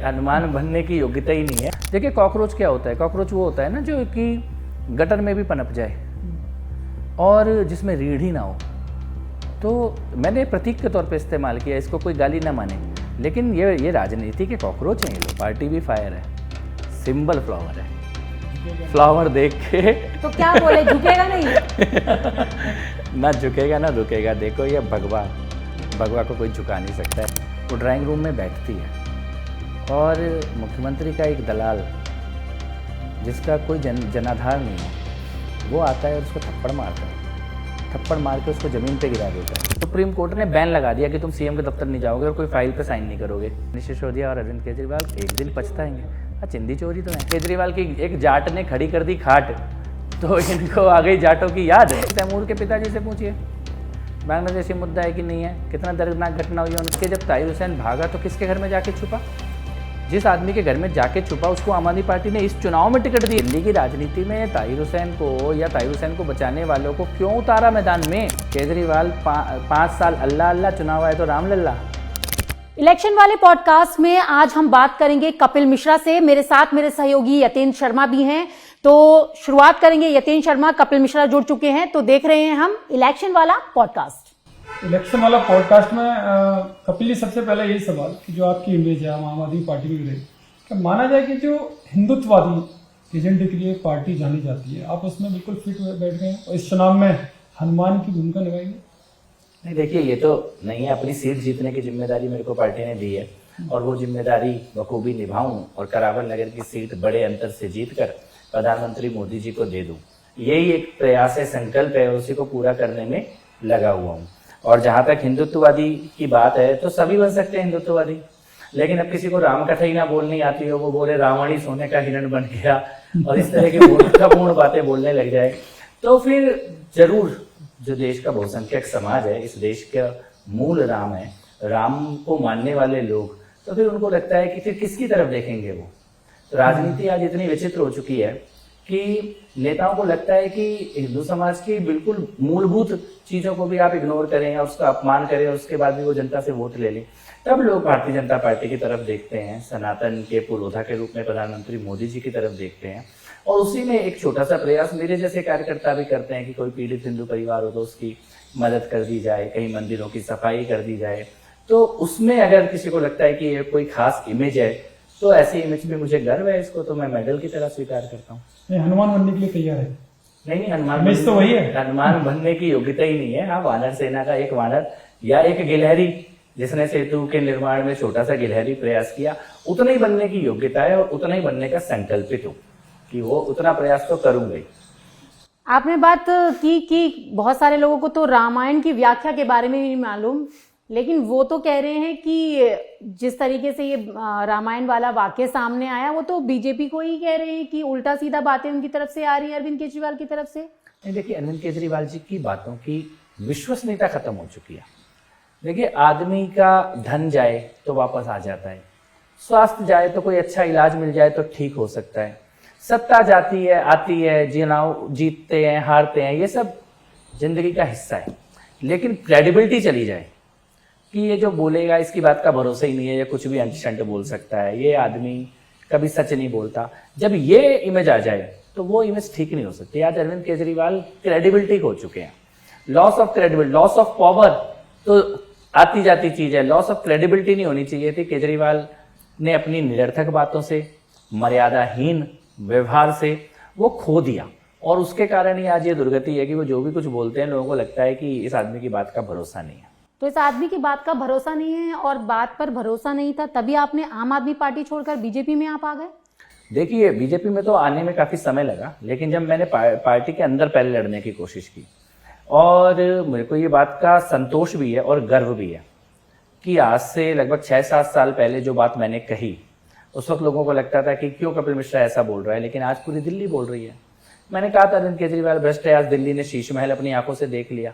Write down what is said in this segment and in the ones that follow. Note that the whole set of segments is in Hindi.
हनुमान बनने की योग्यता ही नहीं है। देखिए कॉकरोच क्या होता है, कॉकरोच वो होता है ना जो कि गटर में भी पनप जाए और जिसमें रीढ़ ही ना हो। तो मैंने प्रतीक के तौर पे इस्तेमाल किया, इसको कोई गाली ना माने, लेकिन ये राजनीति के कॉकरोच हैं ये लोग। पार्टी भी फायर है, सिंबल फ्लावर है, फ्लावर देख के तो क्या बोले, झुकेगा नहीं? ना झुकेगा ना रुकेगा। देखो ये भगवा को कोई झुका नहीं सकता है। वो ड्राइंग रूम में बैठती है और मुख्यमंत्री का एक दलाल जिसका कोई जनाधार नहीं है वो आता है और उसको थप्पड़ मारता है, थप्पड़ मार के उसको ज़मीन पे गिरा देता है। सुप्रीम कोर्ट ने बैन लगा दिया कि तुम सीएम के दफ्तर नहीं जाओगे और कोई फाइल पे साइन नहीं करोगे। मनीष सिसोदिया और अरविंद केजरीवाल एक दिन पछताएंगे। चिंदी चोरी तो है। केजरीवाल की एक जाट ने खड़ी कर दी खाट, तो इनको आ गई जाटों की याद है। तैमूर के पिताजी से पूछिए बांग्लादेशी मुद्दा है कि नहीं है, कितना दर्दनाक घटना हुई है उनके। जब ताहिर हुसैन भागा तो किसके घर में जाके छुपा? जिस आदमी के घर में जाके छुपा उसको आम आदमी पार्टी ने इस चुनाव में टिकट दी। दिल्ली की राजनीति में ताहिर हुसैन को या ताहिर हुसैन को बचाने वालों को क्यों उतारा मैदान में? केजरीवाल 5 साल अल्लाह अल्लाह, चुनाव आए तो राम लल्ला। इलेक्शन वाले पॉडकास्ट में आज हम बात करेंगे कपिल मिश्रा से। मेरे साथ मेरे सहयोगी यतेंद्र शर्मा भी हैं, तो शुरुआत करेंगे। यतेंद्र शर्मा, कपिल मिश्रा जुड़ चुके हैं, तो देख रहे हैं हम इलेक्शन वाला पॉडकास्ट। इलेक्शन वाला पॉडकास्ट में कपिल जी, सबसे पहले यही सवाल कि जो आपकी इमेज है आम आदमी पार्टी की रही, क्या माना जाए कि जो हिंदुत्ववादी एजेंडे के लिए पार्टी जानी जाती है, आप उसमें बिल्कुल फिट बैठ गए हैं और इस चुनाव में हनुमान की भूमिका निभाएंगे? नहीं, देखिए ये तो नहीं है। अपनी सीट जीतने की जिम्मेदारी मेरे को पार्टी ने दी है और वो जिम्मेदारी बखूबी निभाऊं और करावल नगर की सीट बड़े अंतर से जीतकर प्रधानमंत्री मोदी जी को दे दूं। यही एक प्रयास है, संकल्प है, उसी को पूरा करने में लगा हुआ हूँ। और जहां तक हिंदुत्ववादी की बात है तो सभी बन सकते हैं हिंदुत्ववादी, लेकिन अब किसी को राम कथा ही ना बोलनी आती हो, वो बोले रावण ही सोने का हिरण बन गया और इस तरह की मूर्खतापूर्ण बातें बोलने लग जाए, तो फिर जरूर जो देश का बहुसंख्यक समाज है, इस देश का मूल राम है, राम को मानने वाले लोग, तो फिर उनको लगता है कि फिर किसकी तरफ देखेंगे वो। तो राजनीति आज इतनी विचित्र हो चुकी है कि नेताओं को लगता है कि हिंदू समाज की बिल्कुल मूलभूत चीजों को भी आप इग्नोर करें या उसका अपमान करें और उसके बाद भी वो जनता से वोट ले लें। तब लोग भारतीय जनता पार्टी की तरफ देखते हैं, सनातन के पुरोधा के रूप में प्रधानमंत्री मोदी जी की तरफ देखते हैं और उसी में एक छोटा सा प्रयास मेरे जैसे कार्यकर्ता भी करते हैं कि कोई पीड़ित हिंदू परिवार हो तो उसकी मदद कर दी जाए, कहीं मंदिरों की सफाई कर दी जाए। तो उसमें अगर किसी को लगता है कि ये कोई खास इमेज है तो ऐसी इमेज में मुझे गर्व है, इसको तो मैं मेडल की तरह स्वीकार करता हूँ। हनुमान बनने के लिए तैयार है? नहीं, हनुमान इमेज तो वही है। हनुमान बनने की योग्यता ही नहीं है। हाँ, वानर सेना का एक वानर या एक गिलहरी जिसने सेतु के निर्माण में छोटा सा गिलहरी प्रयास किया, उतना ही बनने की योग्यता है और उतना ही बनने का संकल्पित हूँ कि वो उतना प्रयास तो करूंगा ही। आपने बात की कि बहुत सारे लोगों को तो रामायण की व्याख्या के बारे में भी नहीं मालूम, लेकिन वो तो कह रहे हैं कि जिस तरीके से ये रामायण वाला वाक्य सामने आया वो तो बीजेपी को ही कह रहे हैं कि उल्टा सीधा बातें उनकी तरफ से आ रही है, अरविंद केजरीवाल की तरफ से। देखिए, अरविंद केजरीवाल जी की बातों की विश्वसनीयता खत्म हो चुकी है। देखिए, आदमी का धन जाए तो वापस आ जाता है, स्वास्थ्य जाए तो कोई अच्छा इलाज मिल जाए तो ठीक हो सकता है, सत्ता जाती है आती है, चुनाव जीतते हैं हारते हैं, ये सब जिंदगी का हिस्सा है। लेकिन क्रेडिबिलिटी चली जाए कि ये जो बोलेगा इसकी बात का भरोसा ही नहीं है, ये कुछ भी अंट बोल सकता है, ये आदमी कभी सच नहीं बोलता, जब ये इमेज आ जाए तो वो इमेज ठीक नहीं हो सकती। आज अरविंद केजरीवाल क्रेडिबिलिटी खो चुके हैं। Loss of credibility, loss of power तो आती जाती चीज है, लॉस ऑफ क्रेडिबिलिटी नहीं होनी चाहिए थी। केजरीवाल ने अपनी निरर्थक बातों से, मर्यादाहीन व्यवहार से वो खो दिया और उसके कारण ही आज ये दुर्गति है कि वो जो भी कुछ बोलते हैं लोगों को लगता है कि इस आदमी की बात का भरोसा नहीं है। तो इस आदमी की बात का भरोसा नहीं है और बात पर भरोसा नहीं था, तभी आपने आम आदमी पार्टी छोड़कर बीजेपी में आप आ गए? देखिए, बीजेपी में तो आने में काफी समय लगा, लेकिन जब मैंने पार्टी के अंदर पहले लड़ने की कोशिश की और मेरे को ये बात का संतोष भी है और गर्व भी है कि आज से लगभग 6-7 साल पहले जो बात मैंने कही, उस वक्त लोगों को लगता था कि क्यों कपिल मिश्रा ऐसा बोल रहा है, लेकिन आज पूरी दिल्ली बोल रही है। मैंने कहा था अरविंद केजरीवाल भ्रष्ट है, आज दिल्ली ने शीश महल अपनी आंखों से देख लिया।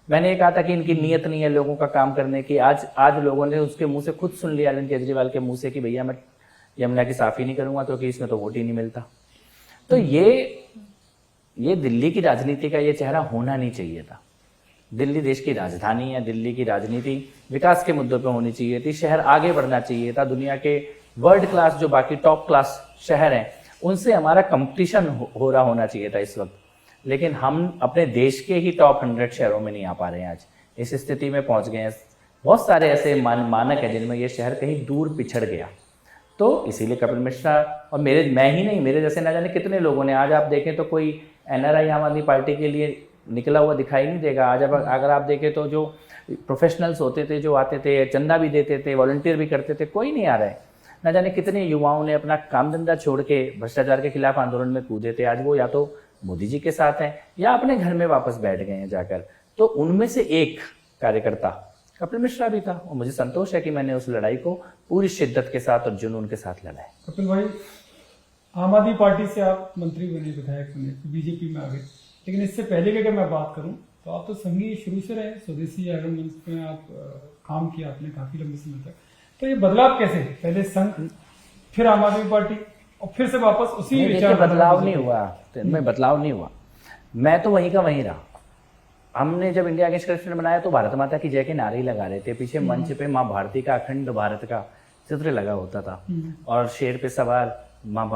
मैंने ये कहा था कि इनकी नीयत नहीं है लोगों का काम करने की, आज लोगों ने उसके मुंह से खुद सुन लिया, अरविंद केजरीवाल के मुंह से, कि भैया मैं यमुना की साफ ही नहीं करूंगा क्योंकि इसमें तो वोट ही नहीं मिलता। तो ये दिल्ली की राजनीति का ये चेहरा होना नहीं चाहिए था। दिल्ली देश की राजधानी है, दिल्ली की राजनीति विकास के मुद्दों पे होनी चाहिए थी, शहर आगे बढ़ना चाहिए था, दुनिया के वर्ल्ड क्लास जो बाकी टॉप क्लास शहर हैं उनसे हमारा कंपटीशन हो रहा होना चाहिए था इस वक्त, लेकिन हम अपने देश के ही टॉप 100 शहरों में नहीं आ पा रहे हैं। आज इस स्थिति में पहुंच गए हैं। बहुत सारे ऐसे मानक हैं जिनमें ये शहर कहीं दूर पिछड़ गया। तो इसीलिए कपिल मिश्रा और मैं ही नहीं, मेरे जैसे ना जाने कितने लोगों ने, आज आप देखें तो कोई एनआरआई आम आदमी पार्टी के लिए निकला हुआ दिखाई नहीं देगा। आज अगर आप देखें तो जो प्रोफेशनल्स होते थे, जो आते थे, चंदा भी देते थे, वॉलंटियर भी करते थे, कोई नहीं आ रहा है। ना जाने कितने युवाओं ने अपना काम धंधा छोड़ के भ्रष्टाचार के खिलाफ आंदोलन में कूदे थे। आज वो या तो मोदी जी के साथ हैं या अपने घर में वापस बैठ गए हैं जाकर। तो उनमें से एक कार्यकर्ता कपिल मिश्रा भी था और मुझे संतोष है कि मैंने उस लड़ाई को पूरी शिद्दत के साथ और जुनून के साथ लड़ा है। कपिल भाई, आम आदमी पार्टी से आप मंत्री बने, विधायक बने, बीजेपी में आ गए, लेकिन इससे पहले की अगर मैं बात करूं तो आप तो संघी शुरू से रहे, स्वदेशी जागरण मंच में आप काम किया आपने काफी लंबे समय तक। तो ये बदलाव कैसे, पहले संघ फिर आम आदमी पार्टी और फिर से वापस उसी विचार? बदलाव नहीं हुआ, इनमें बदलाव नहीं हुआ। मैं तो वहीं का वहीं रहा। हमने जब इंडिया अगेंस्ट करप्शन बनाया तो भारत माता की जय के नारे ही लगा रहे थे। पीछे मंच पे माँ भारती का, अखंड भारत का चित्र लगा होता था और शेर पे सवार माँ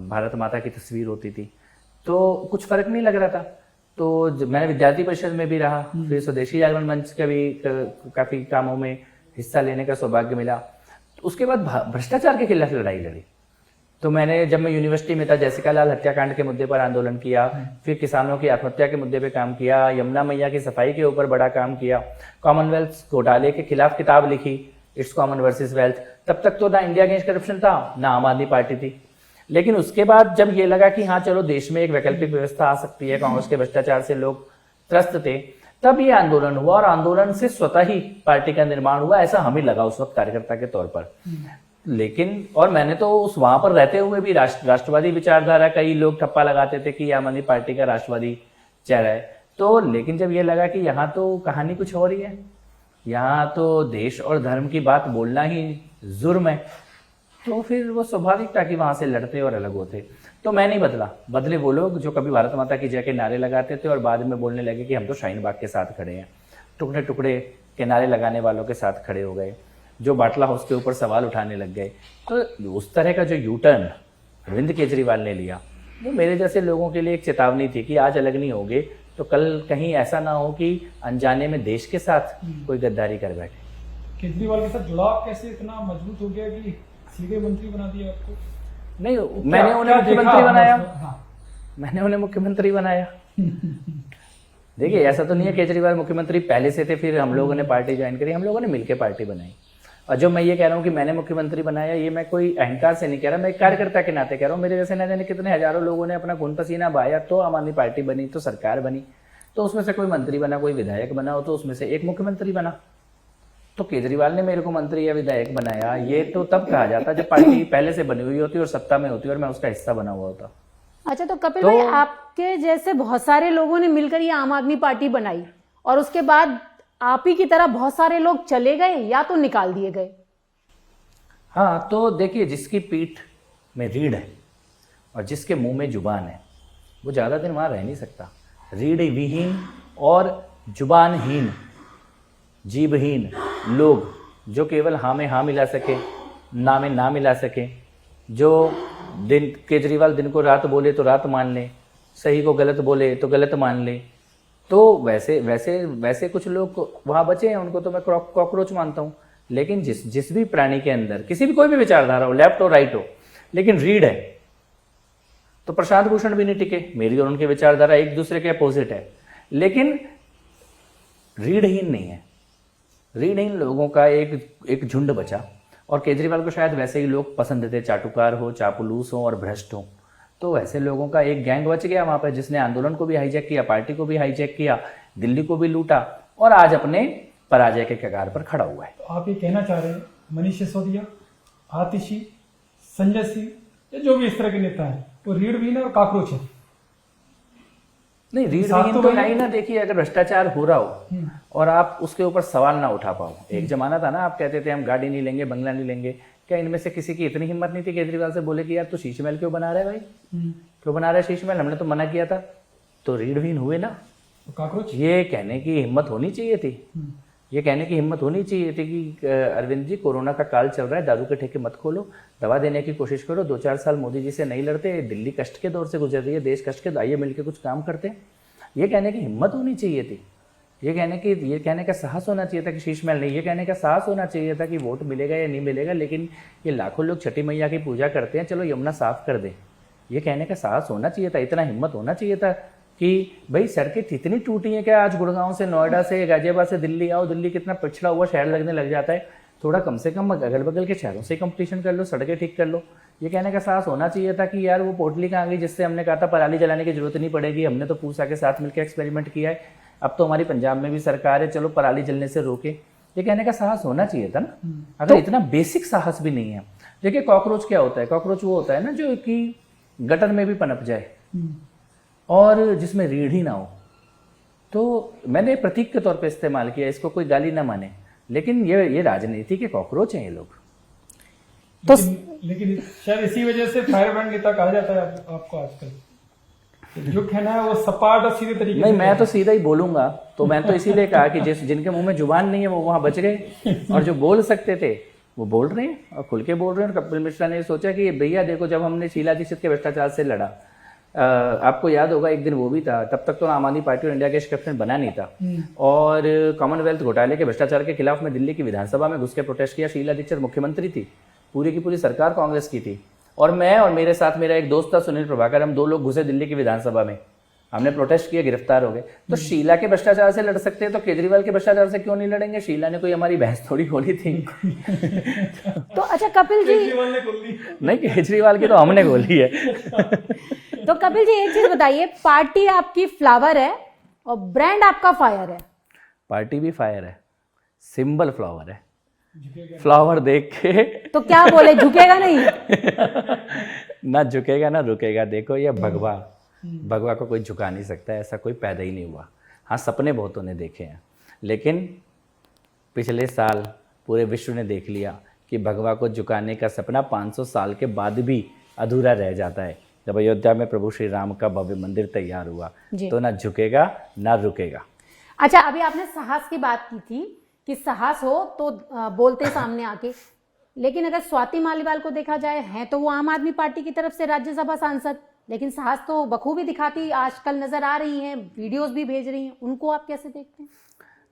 भारत माता की तस्वीर होती थी। तो कुछ फर्क नहीं लग रहा था। तो मैंने विद्यार्थी परिषद में भी रहा, फिर स्वदेशी जागरण मंच का भी काफी कामों में हिस्सा लेने का सौभाग्य मिला। तो उसके बाद भ्रष्टाचार के खिलाफ लड़ाई लड़ी। तो मैंने, जब मैं यूनिवर्सिटी में था, जैसिका लाल हत्याकांड के मुद्दे पर आंदोलन किया, फिर किसानों की आत्महत्या के मुद्दे पे काम किया, यमुना मैया की सफाई के ऊपर बड़ा काम किया, कॉमनवेल्थ घोटाले के खिलाफ किताब लिखी, इट्स कॉमन वर्सेस वेल्थ। तब तक तो ना इंडिया अगेंस्ट करप्शन था ना आम आदमी पार्टी थी। लेकिन उसके बाद जब ये लगा कि हाँ चलो देश में एक वैकल्पिक व्यवस्था आ सकती है, कांग्रेस के भ्रष्टाचार से लोग त्रस्त थे, तब ये आंदोलन हुआ और आंदोलन से स्वतः ही पार्टी का निर्माण हुआ, ऐसा हमें लगा उस वक्त कार्यकर्ता के तौर पर। लेकिन और मैंने तो उस वहां पर रहते हुए भी राष्ट्रवादी विचारधारा, कई लोग ठप्पा लगाते थे कि आम आदमी पार्टी का राष्ट्रवादी चेहरा है। तो लेकिन जब ये लगा कि यहाँ तो कहानी कुछ हो रही है, यहाँ तो देश और धर्म की बात बोलना ही जुर्म है, तो फिर वो स्वाभाविक था कि वहां से लड़ते और अलग होते। तो मैं नहीं बदला, बदले वो लोग जो कभी भारत माता की जय के नारे लगाते थे और बाद में बोलने लगे कि हम तो शाहीन बाग के साथ खड़े हैं, टुकड़े टुकड़े के नारे लगाने वालों के साथ खड़े हो गए, जो बाटला हाउस के ऊपर सवाल उठाने लग गए। तो उस तरह का जो यू टर्न अरविंद केजरीवाल ने लिया, वो मेरे जैसे लोगों के लिए एक चेतावनी थी कि आज अलग नहीं होंगे तो कल कहीं ऐसा ना हो कि अनजाने में देश के साथ कोई गद्दारी कर बैठे। केजरीवाल के साथ जुड़ाव कैसे इतना मजबूत हो गया कि सीधे मंत्री बना दिया आपको? नहीं, मैंने उन्हें मुख्यमंत्री बनाया। हाँ। मैंने उन्हें मुख्यमंत्री बनाया। देखिए, ऐसा तो नहीं है केजरीवाल मुख्यमंत्री पहले से थे फिर हम लोगों ने पार्टी ज्वाइन करी, हम लोगों ने मिलकर पार्टी बनाई। और जो मैं ये कह रहा हूँ कि मैंने मुख्यमंत्री बनाया, ये मैं कोई अहंकार से नहीं कह रहा, मैं एक कार्यकर्ता के नाते कह रहा हूँ। मेरे जैसे न जाने कितने हजारों लोगों ने अपना खून पसीना बहाया तो आम आदमी पार्टी बनी, तो सरकार बनी, तो उसमें से कोई मंत्री बना, कोई विधायक बना हो, तो उसमें से एक मुख्यमंत्री बना। तो केजरीवाल ने मेरे को मंत्री या विधायक बनाया, ये तो तब कहा जाता जब पार्टी पहले से बनी हुई होती और सत्ता में होती और मैं उसका हिस्सा बना हुआ होता। अच्छा, तो कपिल भाई, आपके जैसे बहुत सारे लोगों ने मिलकर ये आम आदमी पार्टी बनाई और उसके बाद आप ही की तरह बहुत सारे लोग चले गए या तो निकाल दिए गए। हाँ, तो देखिए, जिसकी पीठ में रीढ़ है और जिसके मुंह में जुबान है वो ज़्यादा दिन वहाँ रह नहीं सकता। रीढ़ विहीन और जुबानहीन, जीभहीन लोग जो केवल हाँ में हाँ मिला सके, ना में ना मिला सके, जो केजरीवाल दिन को रात बोले तो रात मान ले, सही को गलत बोले तो गलत मान ले, तो वैसे कुछ लोग वहाँ बचे हैं, उनको तो मैं कॉकरोच मानता हूँ। लेकिन जिस भी प्राणी के अंदर किसी भी कोई भी विचारधारा हो, लेफ्ट हो राइट हो, लेकिन रीढ़ है, तो प्रशांत भूषण भी नहीं टिके। मेरी और उनके विचारधारा एक दूसरे के अपोजिट है, लेकिन रीढ़हीन नहीं है। रीढ़हीन लोगों का एक झुंड बचा और केजरीवाल को शायद वैसे ही लोग पसंद थे, चाटुकार हो, चापलूस हो और भ्रष्ट हो। तो वैसे लोगों का एक गैंग बच गया वहां पर, जिसने आंदोलन को भी हाईजैक किया, पार्टी को भी हाईजैक किया, दिल्ली को भी लूटा और आज अपने पराजय के कगार पर खड़ा हुआ है। तो आप ये कहना चाह रहे हैं मनीष सिसोदिया, आतिशी, संजय सिंह या जो भी इस तरह के नेता हैं वो रीढ़ भी और काकरोच है? नहीं, रीढ़ तो नहीं ना। देखिए, अगर भ्रष्टाचार हो रहा हो और आप उसके ऊपर सवाल ना उठा पाओ, एक जमाना था ना, आप कहते थे हम गाड़ी नहीं लेंगे, बंगला नहीं लेंगे, क्या इनमें से किसी की इतनी हिम्मत नहीं थी केजरीवाल से बोले कि यार तू शीश महल क्यों बना रहा है भाई, क्यों बना रहा है शीश महल, हमने तो मना किया था। तो रीढ़हीन हुए ना, तो काकरोच ये कहने की हिम्मत होनी चाहिए थी। ये कहने की हिम्मत होनी चाहिए थी कि अरविंद जी कोरोना का काल चल रहा है, दारू के ठेके मत खोलो, दवा देने की कोशिश करो। 2-4 साल मोदी जी से नहीं लड़ते, दिल्ली कष्ट के दौर से गुजर रही है, देश कष्ट के, आइए मिलकर कुछ काम करते। ये कहने की हिम्मत होनी चाहिए थी, ये कहने का साहस होना चाहिए था कि शीश महल नहीं, ये कहने का साहस होना चाहिए था कि वोट मिलेगा या नहीं मिलेगा, लेकिन ये लाखों लोग छठी मैया की पूजा करते हैं, चलो यमुना साफ कर दे। ये कहने का साहस होना चाहिए था, इतना हिम्मत होना चाहिए था कि भाई सड़कें इतनी टूटी हैं क्या, आज गुड़गांव से, नोएडा से, गाजियाबाद से दिल्ली आओ, दिल्ली कितना पिछड़ा हुआ शहर लगने लग जाता है, थोड़ा कम से कम अगल बगल के शहरों से कंपटीशन कर लो, सड़कें ठीक कर लो। ये कहने का साहस होना चाहिए था कि यार वो पोटली कहाँ गई जिससे हमने कहा था पराली जलाने की जरूरत नहीं पड़ेगी, हमने तो पूसा के साथ मिलकर एक्सपेरिमेंट किया है, अब तो हमारी पंजाब में भी सरकार है, चलो पराली जलने से रोके। ये कहने का साहस होना चाहिए था ना, अगर इतना बेसिक साहस भी नहीं है। देखिए कॉकरोच क्या होता है, कॉकरोच वो होता है ना जो कि गटर में भी पनप जाए और जिसमें रीढ़ ही ना हो। तो मैंने प्रतीक के तौर पे इस्तेमाल किया, इसको कोई गाली ना माने, लेकिन ये राजनीति के कॉकरोच हैं ये लोग। तो लेकिन शायद इसी वजह से फायर ब्रांड नेता कहा जाता है आपको आजकल, जो कहना है वो सपाट और सीधे तरीके नहीं, मैं तो सीधा ही बोलूंगा, तो मैं तो इसीलिए कहा कि जिनके मुंह में जुबान नहीं है वो वहां बच गए, और जो बोल सकते थे वो बोल रहे हैं और खुल के बोल रहे हैं। और कपिल मिश्रा ने सोचा कि भैया देखो, जब हमने शीला दीक्षित के भ्रष्टाचार से लड़ा, आपको याद होगा एक दिन वो भी था, तब तक तो आम आदमी पार्टी और इंडिया के कैप्टन बना नहीं था, और कॉमनवेल्थ घोटाले के भ्रष्टाचार के खिलाफ मैं दिल्ली की विधानसभा में घुस के प्रोटेस्ट किया। शीला दीक्षित मुख्यमंत्री थी, पूरी की पूरी सरकार कांग्रेस की थी, और मैं और मेरे साथ मेरा एक दोस्त था सुनील प्रभाकर, हम 2 लोग घुसे दिल्ली की विधानसभा में, हमने प्रोटेस्ट किया, गिरफ्तार हो गए। तो शीला के भ्रष्टाचार से लड़ सकते हैं तो केजरीवाल के भ्रष्टाचार से क्यों नहीं लड़ेंगे? शीला ने कोई हमारी भैंस थोड़ी खोली थी। तो अच्छा कपिल जी, नहीं, केजरीवाल की तो हमने खोली है। तो कपिल जी एक चीज बताइए, पार्टी आपकी फ्लावर है और ब्रांड आपका फायर है। पार्टी भी फायर है, सिंबल फ्लावर है, फ्लावर देख के तो क्या बोले, झुकेगा नहीं? ना झुकेगा ना रुकेगा। देखो ये भगवा को कोई झुका नहीं सकता, ऐसा कोई पैदा ही नहीं हुआ। हाँ, सपने बहुतों ने देखे हैं, लेकिन पिछले साल पूरे विश्व ने देख लिया कि भगवा को झुकाने का सपना 500 साल के बाद भी अधूरा रह जाता है। जब अयोध्या में प्रभु श्री राम का भव्य मंदिर तैयार हुआ तो ना झुकेगा ना रुकेगा। अच्छा, अभी आपने साहस की बात की थी कि साहस हो तो बोलते सामने आके, लेकिन अगर स्वाति मालीवाल को देखा जाए, हैं तो वो आम आदमी पार्टी की तरफ से राज्यसभा सांसद, लेकिन साहस तो बखूबी दिखाती आजकल नजर आ रही हैं, वीडियोस भी भेज रही हैं, उनको आप कैसे देखते हैं?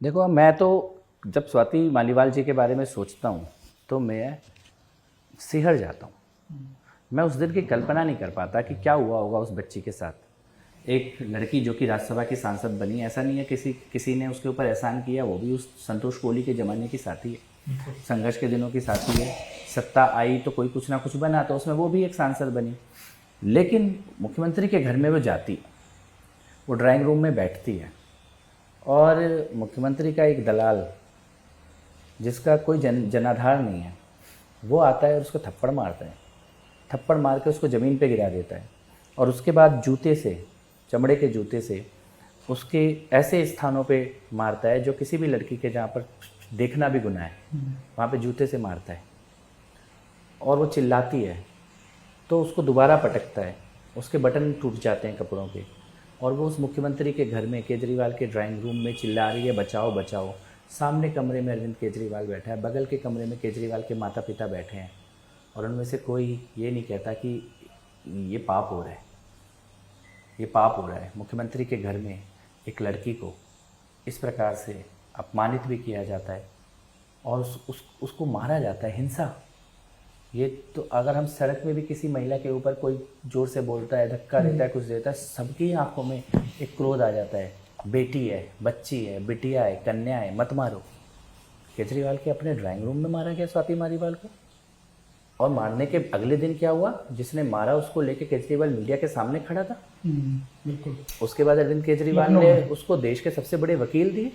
देखो, मैं तो जब स्वाति मालीवाल जी के बारे में सोचता हूँ तो मैं सिहर जाता हूँ। मैं उस दिन की कल्पना नहीं कर पाता कि क्या हुआ होगा उस बच्ची के साथ। एक लड़की जो कि राज्यसभा की सांसद बनी, ऐसा नहीं है किसी ने उसके ऊपर एहसान किया, वो भी उस संतोष कोहली के ज़माने की साथी है, संघर्ष के दिनों की साथी है। सत्ता आई तो कोई कुछ ना कुछ बना, तो उसमें वो भी एक सांसद बनी। लेकिन मुख्यमंत्री के घर में वो जाती है, वो ड्राइंग रूम में बैठती है, और मुख्यमंत्री का एक दलाल जिसका कोई जनाधार नहीं है, वो आता है और उसको थप्पड़ मारता है, थप्पड़ मार के उसको ज़मीन पे गिरा देता है, और उसके बाद जूते से, चमड़े के जूते से उसके ऐसे स्थानों पे मारता है जो किसी भी लड़की के जहाँ पर देखना भी गुनाह है, वहाँ पे जूते से मारता है, और वो चिल्लाती है तो उसको दोबारा पटकता है, उसके बटन टूट जाते हैं कपड़ों के, और वो उस मुख्यमंत्री के घर में केजरीवाल के ड्राइंग रूम में चिल्ला रही है बचाओ बचाओ। सामने कमरे में अरविंद केजरीवाल बैठा है, बगल के कमरे में केजरीवाल के माता पिता बैठे हैं, और उनमें से कोई ये नहीं कहता कि ये पाप हो रहा है, ये पाप हो रहा है। मुख्यमंत्री के घर में एक लड़की को इस प्रकार से अपमानित भी किया जाता है और उसको मारा जाता है, हिंसा। ये तो अगर हम सड़क में भी किसी महिला के ऊपर कोई जोर से बोलता है, धक्का देता है, कुछ देता है, सबकी आंखों में एक क्रोध आ जाता है, बेटी है, बच्ची है, बिटिया है, कन्या है, मत मारो। केजरीवाल के अपने ड्राइंग रूम में मारा गया स्वाति मालीवाल को, और मारने के अगले दिन क्या हुआ, जिसने मारा उसको लेके केजरीवाल मीडिया के सामने खड़ा था। बिल्कुल। उसके बाद अरविंद केजरीवाल ने उसको देश के सबसे बड़े वकील दिए।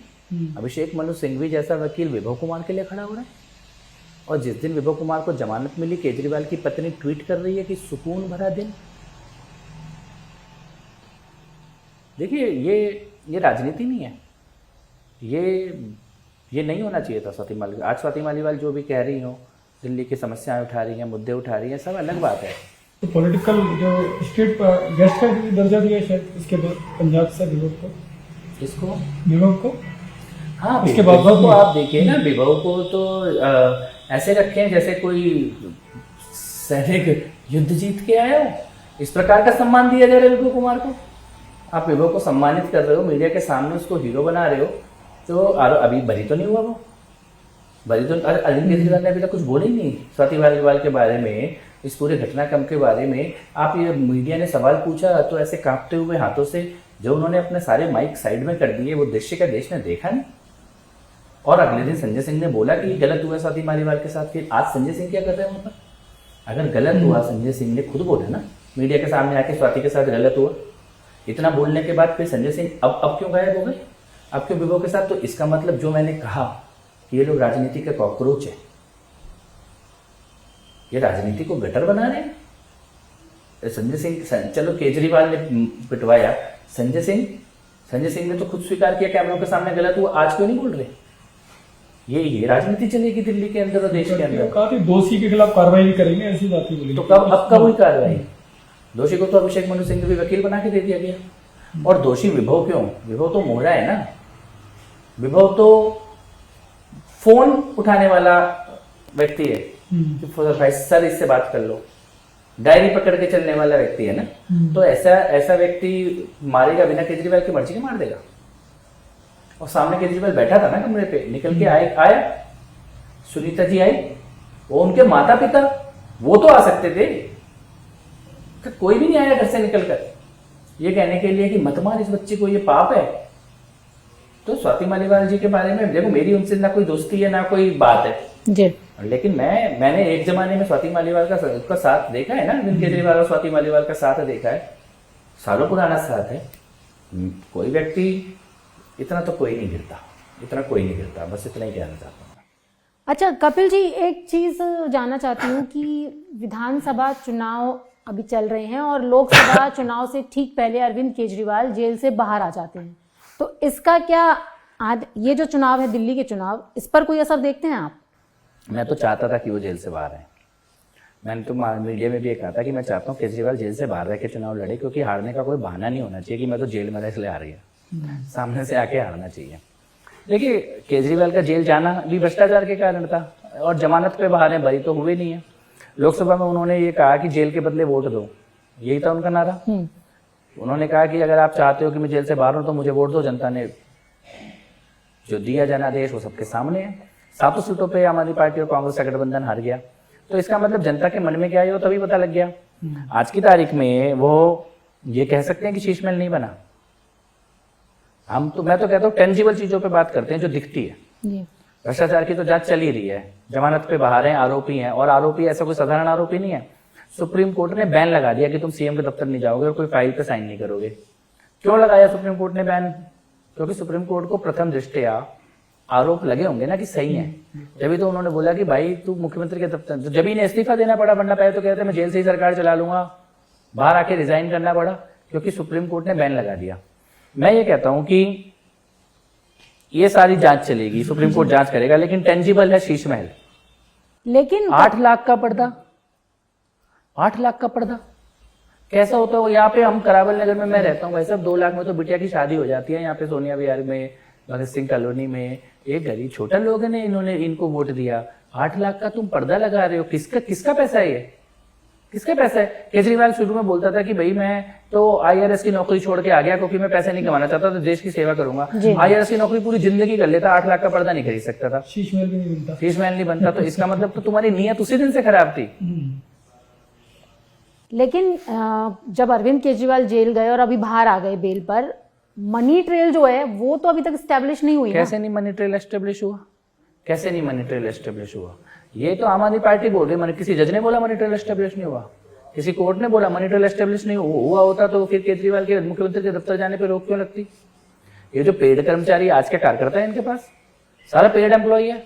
अभिषेक मनु सिंघवी जैसा वकील विभव कुमार के लिए खड़ा हो रहा है, और जिस दिन विभव कुमार को जमानत मिली, केजरीवाल की पत्नी ट्वीट कर रही है कि सुकून भरा दिन। देखिए, ये राजनीति नहीं है, ये नहीं होना चाहिए था स्वाति मालीवाल। आज स्वाति मालीवाल जो भी कह रही हो, दिल्ली की समस्याएं उठा रही हैं, मुद्दे उठा रही हैं, सब अलग बात है। तो पॉलिटिकल जो स्टेट गेस्ट का दर्जा दिया शायद इसके बाद पंजाब से विरोध को, किसको? विरोध को हाँ, उसके विभव बावजूद को भी। आप देखिए ना, विभव को तो ऐसे रखे हैं जैसे कोई सैनिक युद्ध जीत के आया हो। इस प्रकार का सम्मान दिया जा रहा है विभव कुमार को। आप विभव को सम्मानित कर रहे हो, मीडिया के सामने उसको हीरो बना रहे हो, तो अभी बरी तो नहीं हुआ वो। बरी तो अरविंद केजरीवाल ने अभी तक कुछ बोला ही नहीं स्वाति मालीवाल के बारे में, इस पूरे घटनाक्रम के बारे में। आप ये मीडिया ने सवाल पूछा तो ऐसे कांपते हुए हाथों से जो उन्होंने अपने सारे माइक साइड में कर दिए, वो दृश्य का देश ने देखा नहीं। और अगले दिन संजय सिंह ने बोला कि गलत हुआ स्वाति मालीवाल के साथ। फिर आज संजय सिंह क्या कर रहे हैं वहां पर? अगर गलत हुआ, संजय सिंह ने खुद बोला ना मीडिया के सामने आके स्वाति के साथ गलत हुआ, इतना बोलने के बाद फिर संजय सिंह अब क्यों गायब हो गए? अब क्यों विभव के साथ? तो इसका मतलब जो मैंने कहा कि ये लोग राजनीति के कॉकरोच है, ये राजनीति को गटर बना रहे हैं। संजय सिंह, चलो केजरीवाल ने पिटवाया, संजय सिंह ने तो खुद स्वीकार किया कैमरों के सामने गलत हुआ, आज क्यों नहीं बोल रहे? ये राजनीति चलेगी दिल्ली के अंदर और देश के अंदर। कहा कि दोषी के खिलाफ कार्रवाई नहीं करेंगे, ऐसी बात ही बोली। तो कब हुई कार्रवाई? दोषी को तो अभिषेक मनु सिंह भी वकील बना के दे दिया गया। और दोषी विभव क्यों? विभव तो मोहरा है ना, विभव तो फोन उठाने वाला व्यक्ति है कि भाई सर इससे बात कर लो, डायरी पकड़ के चलने वाला व्यक्ति है ना। तो ऐसा व्यक्ति मारेगा बिना केजरीवाल की मर्जी के मार देगा। और सामने केजरीवाल बैठा था ना कमरे पे, निकल के आया सुनीता जी आई, वो उनके माता पिता, वो तो आ सकते थे, कोई भी नहीं आया घर से निकलकर ये कहने के लिए कि मत मार इस बच्चे को, ये पाप है। तो स्वाति मालीवाल जी के बारे में देखो, मेरी उनसे ना कोई दोस्ती है ना कोई बात है जी, लेकिन मैंने एक जमाने में स्वाति मालीवाल का साथ देखा है ना, अरविंद केजरीवाल और स्वाति मालीवाल का साथ देखा है, सालों पुराना साथ है। कोई व्यक्ति इतना तो कोई नहीं गिरता, बस इतना ही कहना चाहता हूँ। अच्छा कपिल जी, एक चीज जानना चाहती हूँ कि विधानसभा चुनाव अभी चल रहे हैं और लोकसभा चुनाव से ठीक पहले अरविंद केजरीवाल जेल से बाहर आ जाते हैं, तो इसका क्या ये जो चुनाव है दिल्ली के चुनाव, इस पर कोई असर देखते हैं आप? मैं तो चाहता था कि वो जेल से बाहर आए। मैंने तो मीडिया में भी ये कहा था कि मैं चाहता हूँ केजरीवाल जेल से बाहर रह के चुनाव लड़े, क्योंकि हारने का कोई बहाना नहीं होना चाहिए कि मैं तो जेल में इसलिए हार गया, सामने से आके हारना चाहिए। देखिए, केजरीवाल का जेल जाना भी भ्रष्टाचार के कारण था और जमानत पे बाहर है, बरी तो हुए नहीं है। लोकसभा में उन्होंने ये कहा कि जेल के बदले वोट दो, यही था उनका नारा। उन्होंने कहा कि अगर आप चाहते हो कि मैं जेल से बाहर हूं तो मुझे वोट दो। जनता ने जो दिया जनादेश वो सबके सामने है। 7 सीटों पे आम आदमी पार्टी और कांग्रेस का गठबंधन हार गया, तो इसका मतलब जनता के मन में क्या है वो तभी पता लग गया। आज की तारीख में वो ये कह सकते हैं कि शीशमहल नहीं बना। मैं तो कहता हूँ टेंजिबल चीजों पे बात करते हैं जो दिखती है। भ्रष्टाचार की तो जांच चल ही रही है, जमानत पे बाहर हैं, आरोपी हैं, और आरोपी ऐसा कोई साधारण आरोपी नहीं है। सुप्रीम कोर्ट ने बैन लगा दिया कि तुम सीएम के दफ्तर नहीं जाओगे और कोई फाइल पे साइन नहीं करोगे। क्यों लगाया सुप्रीम कोर्ट ने बैन? क्योंकि सुप्रीम कोर्ट को प्रथम दृष्टया आरोप लगे होंगे ना कि सही है, जब तो उन्होंने बोला कि भाई तू मुख्यमंत्री के दफ्तर, जब इन्हें इस्तीफा देना पड़ा बन्ना पाए तो कहते मैं जेल से ही सरकार चला लूंगा, बाहर आके रिजाइन करना पड़ा क्योंकि सुप्रीम कोर्ट ने बैन लगा दिया। मैं ये कहता हूं कि ये सारी जांच चलेगी, सुप्रीम कोर्ट जांच करेगा, लेकिन टेंजिबल है शीशमहल। लेकिन 8 लाख का पर्दा, 8 लाख का पर्दा कैसा होता है? यहाँ पे हम करावल नगर में मैं रहता हूँ भाई साहब, 2 लाख में तो बिटिया की शादी हो जाती है। यहाँ पे सोनिया विहार में, भगत सिंह कॉलोनी में एक गरीब छोटा लोग ने इनको वोट दिया। 8 लाख का तुम पर्दा लगा रहे हो, किसका पैसा है ये? किसका पैसा है? केजरीवाल शुरू में बोलता था कि भाई मैं तो IRS की नौकरी छोड़ के आ गया क्योंकि मैं पैसे नहीं कमाना चाहता, तो देश की सेवा करूंगा। IRS की नौकरी पूरी जिंदगी कर लेता, 8 लाख का पर्दा नहीं खरीद सकता था, शीशमहल भी नहीं बनता, शीशमहल नहीं बनता। तो इसका मतलब तो तुम्हारी नीयत उसी दिन से खराब थी। लेकिन जब अरविंद केजरीवाल जेल गए और अभी बाहर आ गए बेल पर, मनी ट्रेल जो है वो तो अभी तक स्टैब्लिश नहीं हुई। कैसे नहीं मनी ट्रेल एस्टेब्लिश हुआ? कैसे नहीं मनी ट्रेल एस्टेब्लिश हुआ? ये तो आम आदमी पार्टी बोल रही है। किसी जज ने बोला मनी ट्रेल एस्टेब्लिश नहीं हुआ, किसी कोर्ट ने बोला मनी ट्रेल एस्टेब्लिश नहीं हुआ होता तो फिर केजरीवाल के मुख्यमंत्री के दफ्तर जाने पर रोक क्यों लगती? ये जो पेड कर्मचारी आज के कार्यकर्ता है, इनके पास सारा पेड एम्प्लॉय है।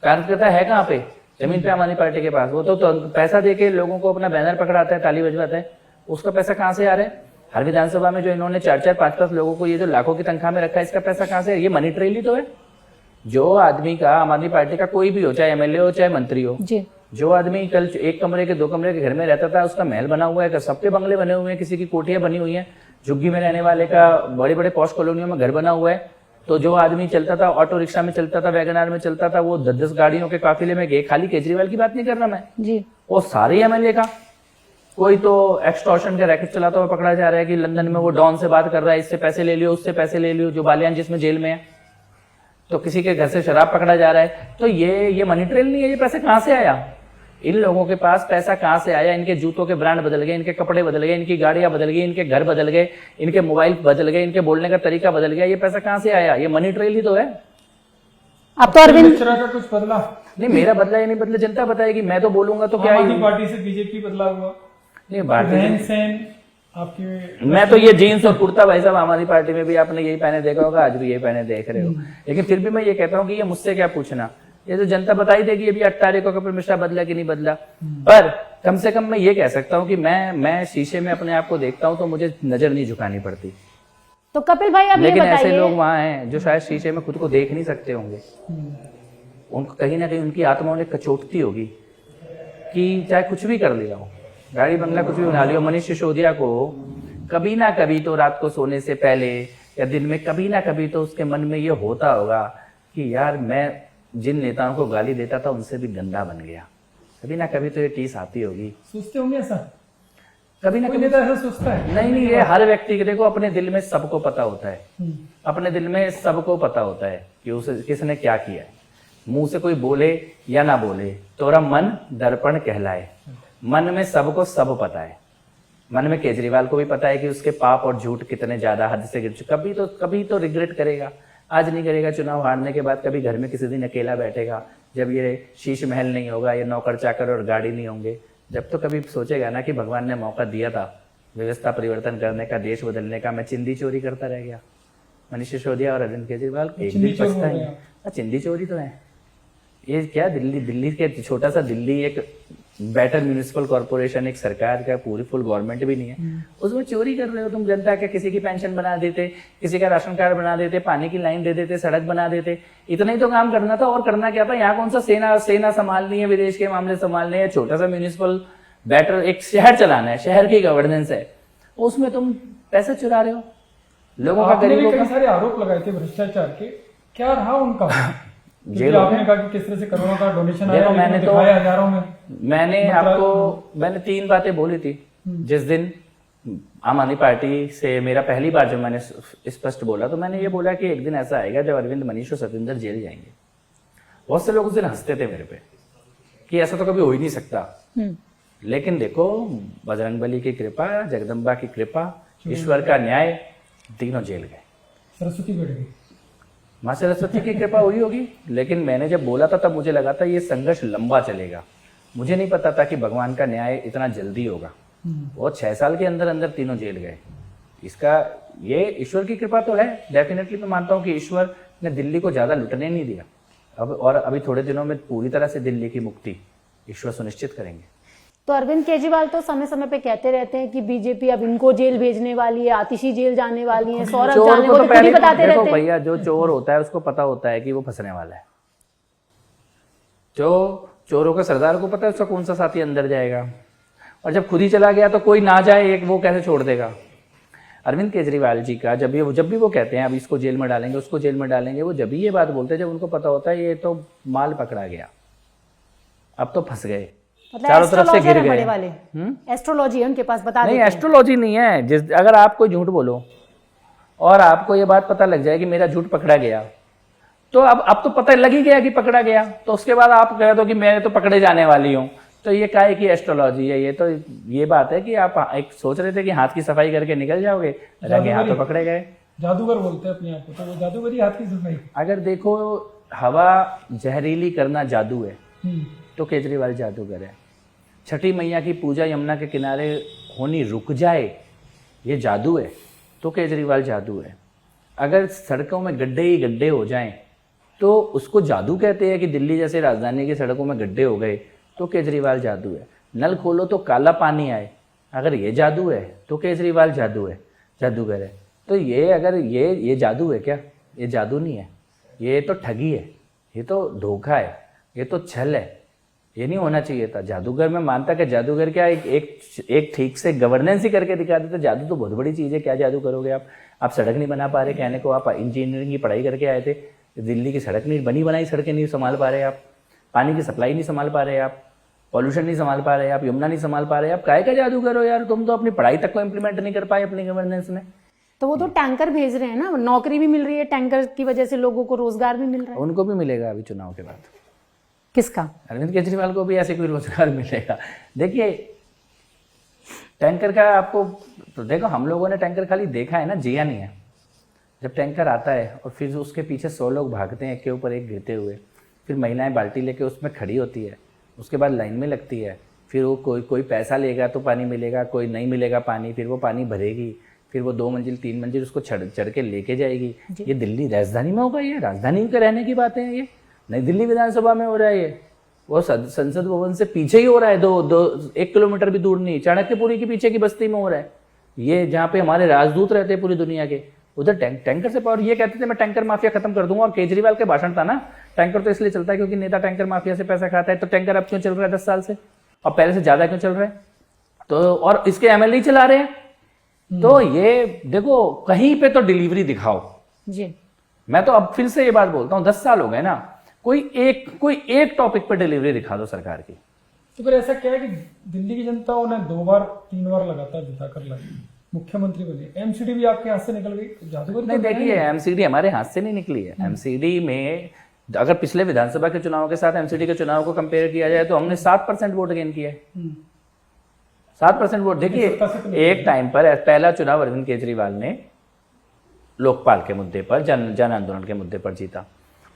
कार्यकर्ता है कहाँ पे? जमीन पे आम आदमी पार्टी के पास। वो तो पैसा देके लोगों को अपना बैनर पकड़ाता है, ताली बजवाता है, उसका पैसा कहाँ से आ रहा है? हर विधानसभा में जो इन्होंने 4-4, 5-5 लोगों को ये जो लाखों की तनख्वाह में रखा है, इसका पैसा कहाँ से है? ये मनी ट्रेल ही तो है। जो आदमी का, आम आदमी पार्टी का कोई भी हो, चाहे MLA हो चाहे मंत्री हो, जो आदमी कल 1 कमरे के 2 कमरे के घर में रहता था, उसका महल बना हुआ है, सबके बंगले बने हुए हैं, किसी की कोठियां बनी हुई हैं, झुग्गी में रहने वाले का बड़े बड़े पॉश कॉलोनियों में घर बना हुआ है, तो जो आदमी चलता था ऑटो रिक्शा में चलता था, वैगनार में चलता था, वो 10-10 गाड़ियों के काफिले में गए। खाली केजरीवाल की बात नहीं कर रहा मैं जी, वो सारे एमएलए का। कोई तो एक्सटॉर्शन का रैकेट चलाता हुआ पकड़ा जा रहा है कि लंदन में वो डॉन से बात कर रहा है, इससे पैसे ले लियो, उससे पैसे ले लियो, जो बालियान जिसमें जेल में है। तो किसी के घर से शराब पकड़ा जा रहा है। तो ये मनी ट्रेल नहीं है, ये पैसे कहां से आया? इन लोगों के पास पैसा कहां से आया? इनके जूतों के ब्रांड बदल गए, इनके कपड़े बदल गए, इनकी गाड़ियां बदल गई, इनके घर बदल गए, इनके मोबाइल बदल गए, इनके बोलने का तरीका बदल गया। ये पैसा कहां से आया? ये मनी ट्रेल ही तो है। अब तो अरविंद मिश्रा का कुछ बदला? नहीं, मेरा बदला या नहीं बदला जनता बताएगी। मैं तो बोलूंगा तो क्या आम ही आदमी पार्टी से बीजेपी बदला हुआ? नहीं, भारतीय रहन सहन आपके? मैं तो ये जीन्स और कुर्ता भाई साहब आम आदमी पार्टी में भी आपने यही पहने देखा होगा, आज भी यही पहने देख रहे हो। लेकिन फिर भी मैं ये कहता हूँ कि ये मुझसे क्या पूछना, ये तो जनता बता ही देगी अभी 8 तारीख को कपिल मिश्रा बदला कि नहीं बदला। पर कम से कम मैं ये कह सकता हूँ कि मैं शीशे में अपने आप को देखता हूँ तो मुझे नजर नहीं झुकानी पड़ती। तो कपिल भाई अब ये लेकिन ऐसे बताइए, लोग वहां हैं जो शायद शीशे में खुद को देख नहीं सकते होंगे। उनको कहीं ना कहीं उनकी आत्मा उन्हें कचोटती होगी कि चाहे कुछ भी कर लिया हो, गाड़ी बंगला कुछ भी बना लिया हो। मनीष सिसोदिया को कभी ना कभी तो रात को सोने से पहले या दिन में कभी ना कभी तो उसके मन में ये होता होगा कि यार मैं जिन नेताओं को गाली देता था उनसे भी गंदा बन गया। कभी ना कभी तो ये टीस आती होगी, सोचते होंगे ऐसा? कभी ना कोई कभी। नेता ऐसा सोचता है? नहीं, ये हर व्यक्ति के, देखो अपने दिल में सबको पता होता है, अपने दिल में सबको पता होता है कि उसे किसने क्या किया है। मुंह से कोई बोले या ना बोले, तोरा मन दर्पण कहलाए। मन में सबको सब पता है। मन में केजरीवाल को भी पता है कि उसके पाप और झूठ कितने ज्यादा हद से गिर चुके। कभी तो रिग्रेट करेगा, आज नहीं करेगा, चुनाव हारने के बाद कभी घर में किसी दिन अकेला बैठेगा, जब ये शीश महल नहीं होगा, ये नौकर चाकर और गाड़ी नहीं होंगे, जब तो कभी सोचेगा ना कि भगवान ने मौका दिया था व्यवस्था परिवर्तन करने का, देश बदलने का, मैं चिंदी चोरी करता रह गया। मनीष सिसोदिया और अरविंद केजरीवाल एक दिन पछताएंगे। चिंदी चोरी तो है ये क्या, दिल्ली के छोटा सा दिल्ली एक बेटर म्यूनिसिपल कॉर्पोरेशन, एक सरकार का पूरी फुल गवर्नमेंट भी नहीं है, उसमें चोरी कर रहे हो तुम जनता के। किसी की पेंशन बना देते, किसी का राशन कार्ड बना देते, पानी की लाइन दे देते, सड़क बना देते। इतना ही तो काम करना था, और करना क्या था? यहाँ कौन सा सेना संभालनी है, विदेश के मामले संभालने हैं, छोटा सा म्यूनिसिपल बेटर एक शहर चलाना है, शहर की गवर्नेंस है, उसमें तुम पैसे चुरा रहे हो लोगों का, गरीबों का। कई सारे आरोप लगाए थे भ्रष्टाचार के, क्या रहा उनका? जेलों आपने कहा कि किस तरह से करोड़ों का डोनेशन आया, देखो मैंने तो हजारों में। मैंने 3 बातें बोली थी जिस दिन आम आदमी पार्टी से मेरा पहली बार जब मैंने स्पष्ट बोला, तो मैंने ये बोला कि एक दिन ऐसा आएगा जब अरविंद, मनीष और सतिंदर जेल जाएंगे। बहुत से लोग उस दिन हंसते थे मेरे पे कि ऐसा तो कभी हो ही नहीं सकता। लेकिन देखो, बजरंगबली की कृपा, जगदम्बा की कृपा, ईश्वर का न्याय, तीनों जेल गए। सरस्वती बैठ गई। माँ सरस्वती की कृपा हुई होगी। लेकिन मैंने जब बोला था तब मुझे लगा था ये संघर्ष लंबा चलेगा। मुझे नहीं पता था कि भगवान का न्याय इतना जल्दी होगा। वो 6 साल के अंदर अंदर तीनों जेल गए। इसका ये ईश्वर की कृपा तो है, डेफिनेटली मैं मानता हूँ कि ईश्वर ने दिल्ली को ज्यादा लुटने नहीं दिया। अभी थोड़े दिनों में पूरी तरह से दिल्ली की मुक्ति ईश्वर सुनिश्चित करेंगे। तो अरविंद केजरीवाल तो समय समय पे कहते रहते हैं कि बीजेपी अब इनको जेल भेजने वाली है, आतिशी जेल जाने वाली है, सौरभ जाने को तो खुद ही बताते रहते हैं। भैया, जो चोर होता है उसको पता होता है कि वो फंसने वाला है। जो चोरों के सरदार को पता है उसका कौन सा साथी अंदर जाएगा, और जब खुद ही चला गया तो कोई ना जाए एक वो कैसे छोड़ देगा। अरविंद केजरीवाल जी का जब भी वो कहते हैं अब इसको जेल में डालेंगे, उसको जेल में डालेंगे, वो जब भी ये बात बोलते हैं जब उनको पता होता है ये तो माल पकड़ा गया, अब तो फंस गए, चारों तरफ से गिर गए। वाले एस्ट्रोलॉजी है उनके पास, बता नहीं, एस्ट्रोलॉजी नहीं है। अगर आप कोई झूठ बोलो और आपको ये बात पता लग जाए कि मेरा झूठ पकड़ा गया, तो अब तो पता लग ही गया कि पकड़ा गया, तो उसके बाद आप कह दो कि मैं तो पकड़े जाने वाली हूँ, तो ये काहे की एस्ट्रोलॉजी है? ये बात है कि आप एक सोच रहे थे कि हाथ की सफाई करके निकल जाओगे, लगे हाथ तो पकड़े गए। जादूगर बोलते हैं अपने आप को, तो वो जादूगरी हाथ की सफाई। अगर देखो हवा जहरीली करना जादू है तो केजरीवाल जादूगर है। छठी मैया की पूजा यमुना के किनारे होनी रुक जाए, ये जादू है, तो केजरीवाल जादू है। अगर सड़कों में गड्ढे ही गड्ढे हो जाएं तो उसको जादू कहते हैं कि दिल्ली जैसे राजधानी की सड़कों में गड्ढे हो गए तो केजरीवाल जादू है। नल खोलो तो काला पानी आए, अगर ये जादू है तो केजरीवाल जादू है, जादूगर है। तो ये अगर ये जादू है क्या? ये जादू नहीं है, ये तो ठगी है, ये तो धोखा है, ये तो छल है, ये नहीं होना चाहिए था। जादूगर में मानता कि जादूगर क्या एक ठीक से गवर्नेंस ही करके दिखा देते। जादू तो बहुत बड़ी चीज़ है, क्या जादू करोगे आप सड़क नहीं बना पा रहे, कहने को आप इंजीनियरिंग की पढ़ाई करके आए थे, दिल्ली की सड़क नहीं बनी बनाई सड़कें नहीं संभाल पा रहे आप, पानी की सप्लाई नहीं संभाल पा रहे आप, पॉल्यूशन नहीं संभाल पा रहे आप, यमुना नहीं संभाल पा रहे आप, काहे का जादूगर हो यार, तुम तो अपनी पढ़ाई तक को इम्प्लीमेंट नहीं कर पाए अपनी गवर्नेंस में। तो वो तो टैंकर भेज रहे हैं ना, नौकरी भी मिल रही है, टैंकर की वजह से लोगों को रोजगार भी मिल रहा है। उनको भी मिलेगा अभी चुनाव के बाद। किसका? अरविंद केजरीवाल को भी ऐसे कोई रोजगार मिलेगा। देखिए टैंकर का आपको तो देखो, हम लोगों ने टैंकर खाली देखा है ना, जिया नहीं है। जब टैंकर आता है और फिर उसके पीछे 100 लोग भागते हैं एक के ऊपर एक गिरते हुए, फिर महिलाएं बाल्टी लेके उसमें खड़ी होती है, उसके बाद लाइन में लगती है, फिर वो कोई पैसा लेगा तो पानी मिलेगा, कोई नहीं मिलेगा पानी, फिर वो पानी भरेगी, फिर वो 2 मंजिल 3 मंजिल उसको चढ़ के लेके जाएगी। ये दिल्ली राजधानी में होगा? ये राजधानी के रहने की बातें हैं? ये नई दिल्ली विधानसभा में हो रहा है। ये वो संसद भवन से पीछे ही हो रहा है, 1 किलोमीटर भी दूर नहीं, चाणक्यपुरी के पीछे की बस्ती में हो रहा है। ये जहाँ पे हमारे राजदूत रहते हैं पूरी दुनिया के, उधर टैंकर से पावर। ये कहते थे मैं टैंकर माफिया खत्म कर दूंगा, और केजरीवाल के भाषण था ना, टैंकर तो इसलिए चलता है क्योंकि नेता टैंकर माफिया से पैसा खाता है। तो टैंकर अब क्यों चल रहा है 10 साल से, और पहले से ज्यादा क्यों चल रहा है? तो और इसके एमएलए चला रहे हैं। तो ये देखो, कहीं पे तो डिलीवरी दिखाओ जी। मैं तो अब फिर से ये बात बोलता हूँ, 10 साल हो गए ना, कोई एक टॉपिक पर डिलीवरी दिखा दो सरकार की। तो फिर ऐसा क्या है कि दिल्ली की जनता उन्हें 2 बार 3 बार लगातार जिताकर लाई, मुख्यमंत्री बने, एमसीडी भी आपके हाथ से निकल गई, जादूगर नहीं। देखिए एमसीडी हमारे हाथ से नहीं निकली है। एमसीडी में अगर पिछले विधानसभा के चुनाव के साथ एमसीडी के चुनाव को कंपेयर किया जाए तो हमने 7% वोट गेन किया है। 7% वोट। देखिए एक टाइम पर पहला चुनाव अरविंद केजरीवाल ने लोकपाल के मुद्दे पर, जन आंदोलन के मुद्दे पर जीता।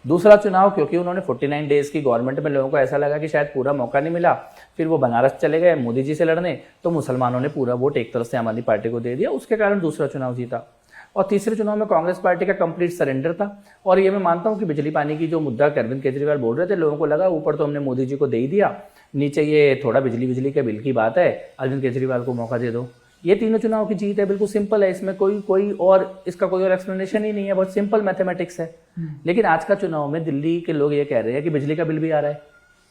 दूसरा चुनाव क्योंकि उन्होंने 49 डेज की गवर्नमेंट में लोगों को ऐसा लगा कि शायद पूरा मौका नहीं मिला, फिर वो बनारस चले गए मोदी जी से लड़ने, तो मुसलमानों ने पूरा वोट एक तरफ से आम आदमी पार्टी को दे दिया, उसके कारण दूसरा चुनाव जीता। और तीसरे चुनाव में कांग्रेस पार्टी का कंप्लीट सरेंडर था। और ये मैं मानता हूँ कि बिजली पानी की जो मुद्दा अरविंद केजरीवाल बोल रहे थे, लोगों को लगा ऊपर तो हमने मोदी जी को दे ही दिया, नीचे ये थोड़ा बिजली के बिल की बात है, अरविंद केजरीवाल को मौका दे दो। ये तीनों चुनाव की जीत है, बिल्कुल सिंपल है, इसमें इसका कोई और एक्सप्लेनेशन ही नहीं है, बहुत सिंपल मैथमेटिक्स है। लेकिन आज का चुनाव में दिल्ली के लोग ये कह रहे हैं कि बिजली का बिल भी आ रहा है।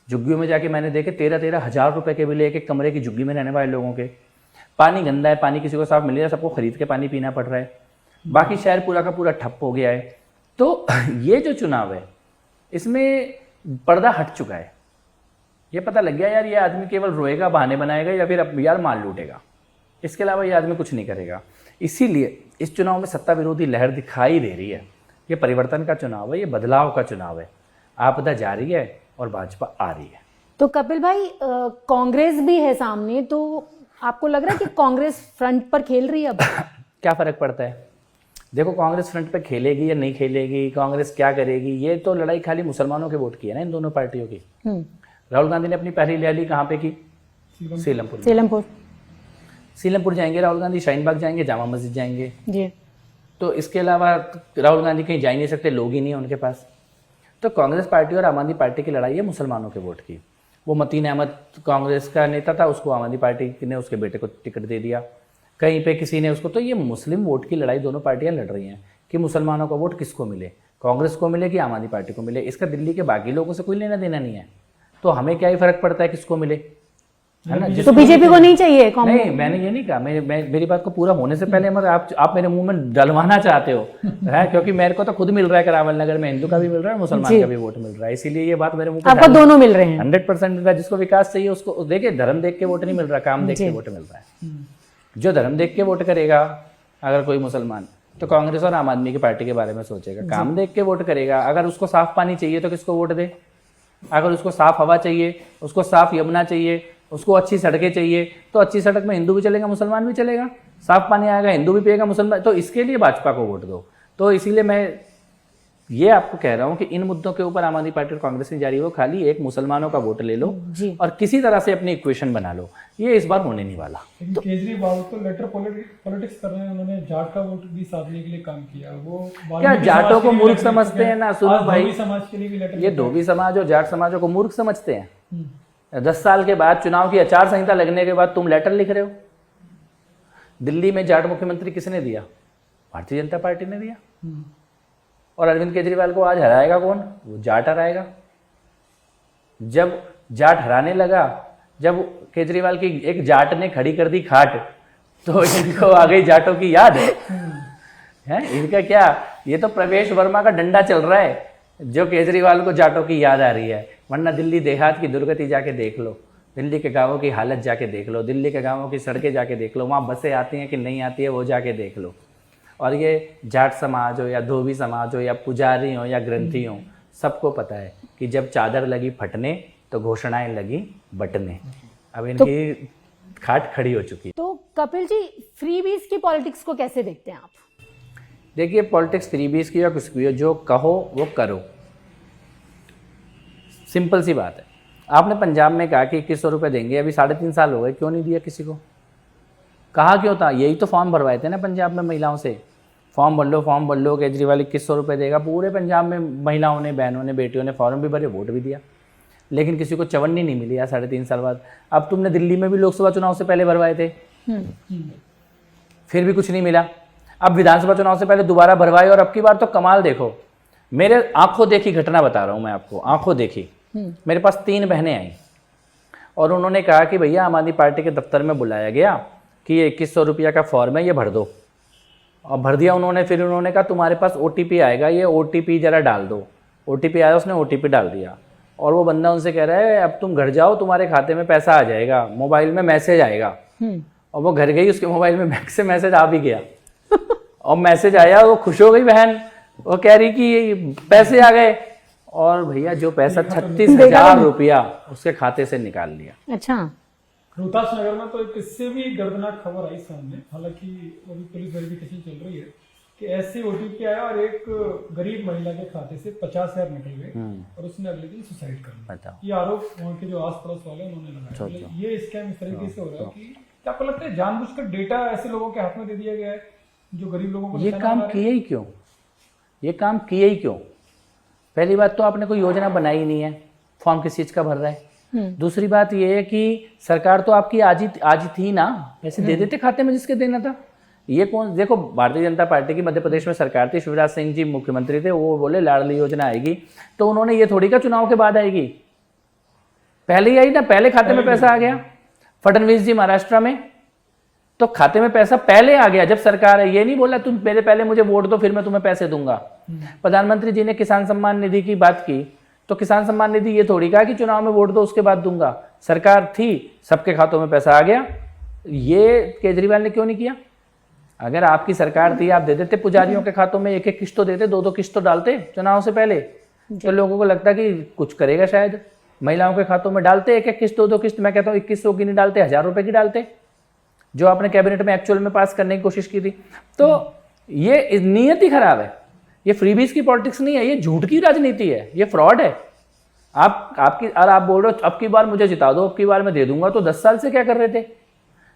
झुग्गियों में जाके मैंने देखे 13-13 हज़ार रुपए के बिल एक कमरे की झुग्गी में रहने वाले लोगों के। पानी गंदा है, पानी किसी को साफ मिल रहा है, सबको खरीद के पानी पीना पड़ रहा है, बाकी शहर पूरा का पूरा ठप हो गया है। तो ये जो चुनाव है इसमें पर्दा हट चुका है। ये पता लग गया यार, ये आदमी केवल रोएगा, बहाने बनाएगा, या फिर यार माल लूटेगा, इसके अलावा ये आदमी कुछ नहीं करेगा। इसीलिए इस चुनाव में सत्ता विरोधी लहर दिखाई दे रही है। ये परिवर्तन का चुनाव है, ये बदलाव का चुनाव है। आपदा जा रही है और भाजपा आ रही है। तो कपिल भाई, कांग्रेस भी है सामने, तो आपको लग रहा है कि कांग्रेस फ्रंट पर खेल रही है अब? क्या फर्क पड़ता है? देखो कांग्रेस फ्रंट पे खेलेगी या नहीं खेलेगी, कांग्रेस क्या करेगी, ये तो लड़ाई खाली मुसलमानों के वोट की है ना, इन दोनों पार्टियों की। राहुल गांधी ने अपनी पहली रैली कहाँ पे की? सीलमपुर जाएंगे राहुल गांधी, शाहीन बाग जाएंगे, जामा मस्जिद जाएंगे जी। तो इसके अलावा राहुल गांधी कहीं जा ही नहीं सकते, लोग ही नहीं है उनके पास। तो कांग्रेस पार्टी और आम आदमी पार्टी की लड़ाई है मुसलमानों के वोट की। वो मतीन अहमद कांग्रेस का नेता था, उसको आम आदमी पार्टी ने उसके बेटे को टिकट दे दिया, कहीं पे किसी ने उसको। तो ये मुस्लिम वोट की लड़ाई दोनों पार्टियां लड़ रही हैं कि मुसलमानों का वोट किसको मिले, कांग्रेस को मिले कि आम आदमी पार्टी को मिले। इसका दिल्ली के बाकी लोगों से कोई लेना देना नहीं है, तो हमें क्या ही फर्क पड़ता है किसको मिले, है ना। तो बीजेपी को नहीं चाहिए? नहीं, मैंने ये नहीं कहा। मेरी बात को पूरा होने से पहले मगर आप मेरे मुंह में डलवाना चाहते हो है, क्योंकि मेरे को तो खुद मिल रहा है करावल नगर में, हिंदू का भी मिल रहा है, मुसलमान का भी वोट मिल रहा है, इसीलिए ये बात मेरे मुंह पे। आपको दोनों मिल रहे हैं? 100% मिल रहा है। जिसको विकास चाहिए उसको देखिए, धर्म देख के वोट नहीं मिल रहा, काम देख के वोट मिल रहा है। जो धर्म देख के वोट करेगा अगर कोई मुसलमान, तो कांग्रेस और आम आदमी की पार्टी के बारे में सोचेगा। काम देख के वोट करेगा, अगर उसको साफ पानी चाहिए तो किसको वोट दे, अगर उसको साफ हवा चाहिए, उसको साफ यमुना चाहिए, उसको अच्छी सड़कें चाहिए, तो अच्छी सड़क में हिंदू भी चलेगा, मुसलमान भी चलेगा। साफ पानी आएगा, हिंदू भी पिएगा, मुसलमान। तो इसके लिए भाजपा को वोट दो। तो इसीलिए मैं ये आपको कह रहा हूं कि इन मुद्दों के ऊपर आम आदमी पार्टी और कांग्रेस नहीं जा रही हो, खाली एक मुसलमानों का वोट ले लो और किसी तरह से अपनी इक्वेशन बना लो। ये इस बार होने नहीं वाला। तो केजरीवाल तो लेटर पॉलिटिक्स कर रहे हैं, उन्होंने जाट का वोट भी साधने के लिए काम किया। वो क्या जाटों को मूर्ख समझते हैं? ना सुनो भाई, समाज के लिए भी लेटर, ये धोबी समाज और जाट समाजों को मूर्ख समझते हैं। 10 साल के बाद चुनाव की आचार संहिता लगने के बाद तुम लेटर लिख रहे हो। दिल्ली में जाट मुख्यमंत्री किसने दिया? भारतीय जनता पार्टी ने दिया। और अरविंद केजरीवाल को आज हराएगा कौन? वो जाट हराएगा। जब जाट हराने लगा। जब केजरीवाल की एक जाट ने खड़ी कर दी खाट, तो इनको आ गई जाटों की याद है इनका क्या, ये तो प्रवेश वर्मा का डंडा चल रहा है जो केजरीवाल को जाटों की याद आ रही है। वरना दिल्ली देहात की दुर्गति जाके देख लो, दिल्ली के गांवों की हालत जाके देख लो, दिल्ली के गांवों की सड़कें जाके देख लो, वहाँ बसें आती हैं कि नहीं आती है वो जाके देख लो। और ये जाट समाज हो या धोबी समाज हो या पुजारी हो या ग्रंथी हो, सबको पता है कि जब चादर लगी फटने तो घोषणाएं लगी बटने। अब इनकी खाट खड़ी हो चुकी है। तो कपिल जी, फ्रीबीज की पॉलिटिक्स को कैसे देखते हैं आप? देखिए, पॉलिटिक्स फ्रीबीज की या कुछ भी हो, जो कहो वो करो, सिंपल सी बात है। आपने पंजाब में कहा कि 2100 रुपये देंगे, अभी 3.5 साल हो गए, क्यों नहीं दिया किसी को? कहा क्यों था? यही तो फॉर्म भरवाए थे ना पंजाब में महिलाओं से, फॉर्म भर लो, केजरीवाल 2100 रुपये देगा। पूरे पंजाब में महिलाओं ने, बहनों ने, बेटियों ने फॉर्म भी भरे, वोट भी दिया, लेकिन किसी को चवन्नी नहीं मिली यार 3.5 साल बाद। अब तुमने दिल्ली में भी लोकसभा चुनाव से पहले भरवाए थे, फिर भी कुछ नहीं मिला। अब विधानसभा चुनाव से पहले दोबारा भरवाए, और अब की बार तो कमाल देखो, मेरे आंखों देखी घटना बता रहा हूँ मैं आपको, आंखों देखी। मेरे पास 3 बहनें आई और उन्होंने कहा कि भैया आम आदमी पार्टी के दफ्तर में बुलाया गया कि ये 2100 रुपया का फॉर्म है, ये भर दो। और भर दिया उन्होंने। फिर उन्होंने कहा तुम्हारे पास OTP आएगा, ये OTP जरा डाल दो। OTP आया, उसने OTP डाल दिया, और वो बंदा उनसे कह रहा है अब तुम घर जाओ, तुम्हारे खाते में पैसा आ जाएगा, मोबाइल में मैसेज आएगा। और वो घर गई, उसके मोबाइल में बैंक से मैसेज आ भी गया और मैसेज आया, वो खुश हो गई बहन, वो कह रही कि पैसे आ गए। और भैया जो पैसा 36,000 रुपया उसके खाते से निकाल लिया। अच्छा, रोहतास नगर में तो एक इससे भी दर्दनाक खबर आई सामने, हालांकि अभी पुलिस वेरिफिकेशन चल रही है कि ऐसे OTP आया और एक गरीब महिला के खाते से 50,000 निकल गए और उसने अगले दिन सुसाइड कर लिया। ये आरोप वहाँ के जो आस पड़ोस वाले उन्होंने लगाया। ये स्कैम इस तरीके से हो रहा है कि क्या आपको लगता है जानबूझकर डेटा ऐसे लोगों के हाथ में दे दिया गया है जो गरीब लोगों को? ये काम किए ही क्यों? ये काम किए ही क्यों? पहली बात तो आपने कोई योजना बनाई नहीं है, फॉर्म किस चीज का भर रहा है। दूसरी बात ये है कि सरकार तो आपकी आज ही थी ना, पैसे दे देते खाते में जिसके देना था। ये कौन, देखो भारतीय जनता पार्टी की मध्य प्रदेश में सरकार थी, शिवराज सिंह जी मुख्यमंत्री थे, वो बोले लाडली योजना आएगी, तो उन्होंने ये थोड़ी का चुनाव के बाद आएगी, पहले ही आई ना, पहले खाते में पैसा आ गया। फडणवीस जी महाराष्ट्र में, तो खाते में पैसा पहले आ गया जब सरकार है। ये नहीं बोला तुम मेरे पहले मुझे वोट दो फिर मैं तुम्हें पैसे दूंगा। प्रधानमंत्री जी ने किसान सम्मान निधि की बात की, तो किसान सम्मान निधि ये थोड़ी कहा कि चुनाव में वोट दो उसके बाद दूंगा। सरकार थी, सबके खातों में पैसा आ गया। ये केजरीवाल ने क्यों नहीं किया? अगर आपकी सरकार थी, आप दे देते पुजारियों के खातों में, 1-1 किस्त तो देते, 2-2 किस्त तो डालते चुनाव से पहले, तो लोगों को लगता कि कुछ करेगा शायद। महिलाओं के खातों में डालते 1-1 किस्त, 2-2 किस्त, मैं कहता हूँ 2100 की नहीं डालते, 1000 रुपए की डालते, जो आपने कैबिनेट में एक्चुअल में पास करने की कोशिश की थी। तो ये नीयत ही खराब है। ये फ्रीबीज की पॉलिटिक्स नहीं है, ये झूठ की राजनीति है, ये फ्रॉड है। आप बोल रहे हो अब की बार मुझे जिता दो, अब की बार मैं दे दूंगा, तो 10 साल से क्या कर रहे थे?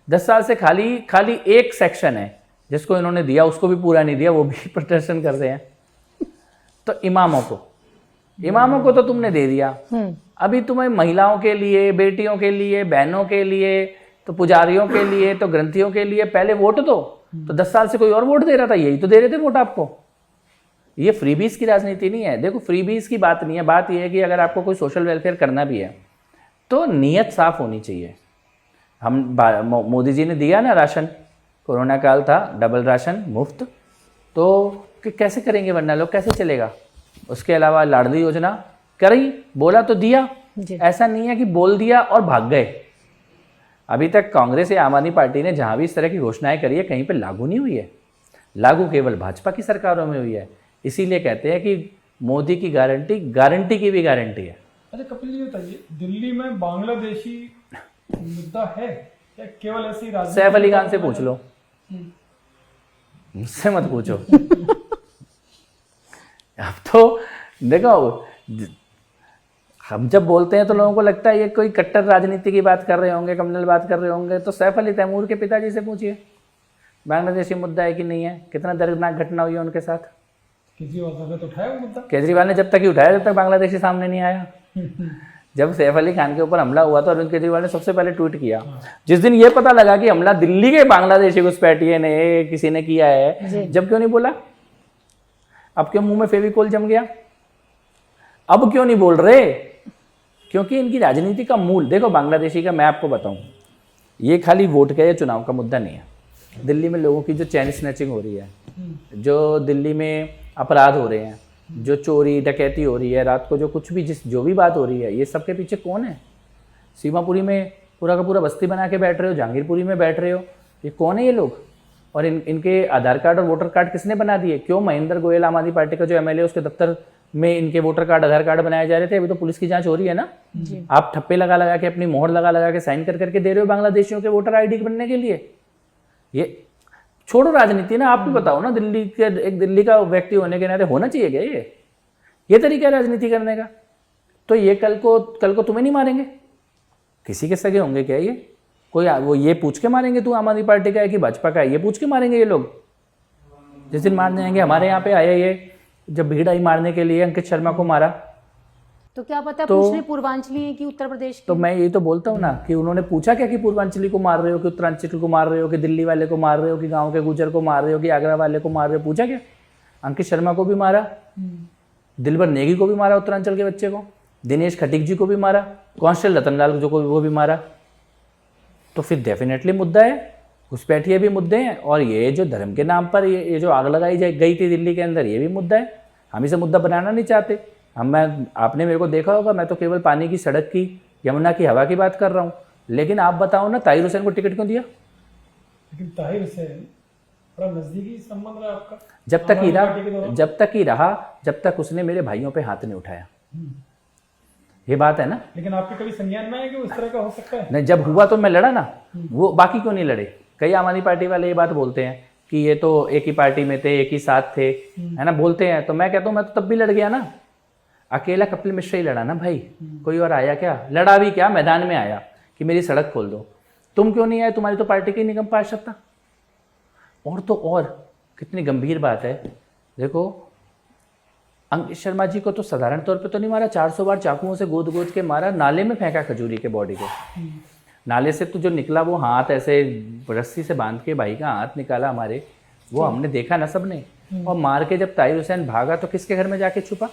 10 साल से खाली एक सेक्शन है जिसको इन्होंने दिया, उसको भी पूरा नहीं दिया, वो भी प्रदर्शन कर रहे हैं। तो इमामों को तो तुमने दे दिया, अभी तुम्हें महिलाओं के लिए, बेटियों के लिए, बहनों के लिए, तो पुजारियों के लिए, तो ग्रंथियों के लिए पहले वोट दो। तो 10 साल से कोई और वोट दे रहा था, यही तो दे रहे थे वोट आपको। ये फ्रीबीज की राजनीति नहीं है। देखो, फ्रीबीज की बात नहीं है, बात यह है कि अगर आपको कोई सोशल वेलफेयर करना भी है तो नीयत साफ होनी चाहिए। मोदी जी ने दिया ना राशन, कोरोना काल था, डबल राशन मुफ्त, तो कैसे करेंगे वरना लोग कैसे चलेगा? उसके अलावा लाडली योजना करी, बोला तो दिया, ऐसा नहीं है कि बोल दिया और भाग गए। अभी तक कांग्रेस या आम आदमी पार्टी ने जहां भी इस तरह की घोषणाएं करी है, कहीं पे लागू नहीं हुई है। लागू केवल भाजपा की सरकारों में हुई है। इसीलिए कहते हैं कि मोदी की गारंटी की भी गारंटी है। अच्छा कपिल जी बताइए, दिल्ली में बांग्लादेशी मुद्दा है या केवल ऐसी राजनीति? सैफ अली खान से पूछ लो, मुझसे मत पूछो। अब तो देखो, हम जब बोलते हैं तो लोगों को लगता है ये कोई कट्टर राजनीति की बात कर रहे होंगे, कम्युनल बात कर रहे होंगे। तो सैफ अली तैमूर के पिताजी से पूछिए, बांग्लादेशी मुद्दा है कि नहीं है, कितना दर्दनाक घटना हुई है उनके साथ। केजरीवाल ने तो उठाया वो मुद्दा, केजरीवाल ने जब तक ही उठाया जब तक बांग्लादेशी सामने नहीं आया। जब सैफ अली खान के ऊपर हमला हुआ तो अरविंद केजरीवाल ने सबसे पहले ट्वीट किया। जिस दिन ये पता लगा कि हमला दिल्ली के बांग्लादेशी घुसपैठिए ने किसी ने किया है, जब क्यों नहीं बोला? अब क्यों मुंह में फेविकोल जम गया? अब क्यों नहीं बोल रहे? क्योंकि इनकी राजनीति का मूल देखो, बांग्लादेशी का मैं आपको बताऊं, ये खाली वोट का या चुनाव का मुद्दा नहीं है। दिल्ली में लोगों की जो चैन स्नैचिंग हो रही है, जो दिल्ली में अपराध हो रहे हैं, जो चोरी डकैती हो रही है, रात को जो कुछ भी जो भी बात हो रही है, ये सबके पीछे कौन है? सीमापुरी में पूरा का पूरा बस्ती बना के बैठ रहे हो, जहांगीरपुरी में बैठ रहे हो, ये कौन है ये लोग? और इनके आधार कार्ड और वोटर कार्ड किसने बना दिए? क्यों महेंद्र गोयल आम आदमी पार्टी का जो एमएलए उसके दफ्तर में इनके वोटर कार्ड आधार कार्ड बनाए जा रहे थे? अभी तो पुलिस की जांच हो रही है ना। आप ठप्पे लगा लगा के, अपनी मोहर लगा लगा के, साइन कर करके दे रहे हो बांग्लादेशियों के वोटर आईडी बनने के लिए। ये छोड़ो राजनीति ना, आप भी बताओ ना, दिल्ली के एक दिल्ली का व्यक्ति होने के नाते होना चाहिए क्या ये तरीका है राजनीति करने का? तो ये कल को तुम्हें नहीं मारेंगे? किसी के सगे होंगे क्या ये? कोई वो ये पूछ के मारेंगे तू आम आदमी पार्टी का है कि भाजपा का है, ये पूछ के मारेंगे ये लोग? जिस दिन मार जाएंगे, हमारे यहाँ पे आए ये, जब भीड़ आई मारने के लिए, अंकित शर्मा को मारा, तो क्या पता पूछने पूर्वांचली है कि उत्तर प्रदेश की? तो मैं ये तो बोलता हूँ ना कि उन्होंने पूछा क्या कि पूर्वांचली को मार रहे हो, कि उत्तरांचल को मार रहे हो, कि दिल्ली वाले को मार रहे हो, कि गाँव के गुजर को मार रहे हो, कि आगरा वाले को मार रहे हो? पूछा क्या? अंकित शर्मा को भी मारा, दिलबर नेगी को भी मारा, उत्तरांचल के बच्चे को, दिनेश खटीक जी को भी मारा, कांस्टेबल रतनलाल जो को वो भी मारा। तो फिर डेफिनेटली मुद्दा है, घुसपैठिए भी मुद्दे हैं, और ये जो धर्म के नाम पर ये जो आग लगाई गई थी दिल्ली के अंदर, ये भी मुद्दा है। हम इसे मुद्दा बनाना नहीं चाहते। आपने मेरे को देखा होगा, मैं तो केवल पानी की, सड़क की, यमुना की हवा की बात कर रहा हूँ। लेकिन आप बताओ ना, ताहिर हुसैन को टिकट क्यों दिया? लेकिन ताहिर हुसैन बड़ा नजदीकी संबंध रहा आपका। जब तक उसने मेरे भाइयों पे हाथ नहीं उठाया। ये बात है ना। लेकिन आपके कभी संज्ञान में है कि उस तरह का हो सकता है? नहीं, जब हुआ तो मैं लड़ा ना, वो बाकी क्यों नहीं लड़े? कई आम आदमी पार्टी वाले ये बात बोलते हैं कि ये तो एक ही पार्टी में थे, एक ही साथ थे, है ना, बोलते हैं। तो मैं कहता हूँ मैं तो तब भी लड़ गया ना। अकेला कपिल मिश्रा ही लड़ा ना भाई, कोई और आया क्या? लड़ा भी क्या, मैदान में आया कि मेरी सड़क खोल दो। तुम क्यों नहीं आए? तुम्हारी तो पार्टी की निगम पार्षद था। और तो और कितनी गंभीर बात है, देखो अंकित शर्मा जी को तो साधारण तौर पे तो नहीं मारा, 400 बार चाकुओं से गोद गोद के मारा, नाले में फेंका खजूरी के बॉडी को। नाले से तो जो निकला वो हाथ ऐसे रस्सी से बांध के भाई का हाथ निकाला हमारे, वो हमने देखा ना सबने। और मार के जब ताहिर हुसैन भागा तो किसके घर में जाके छुपा?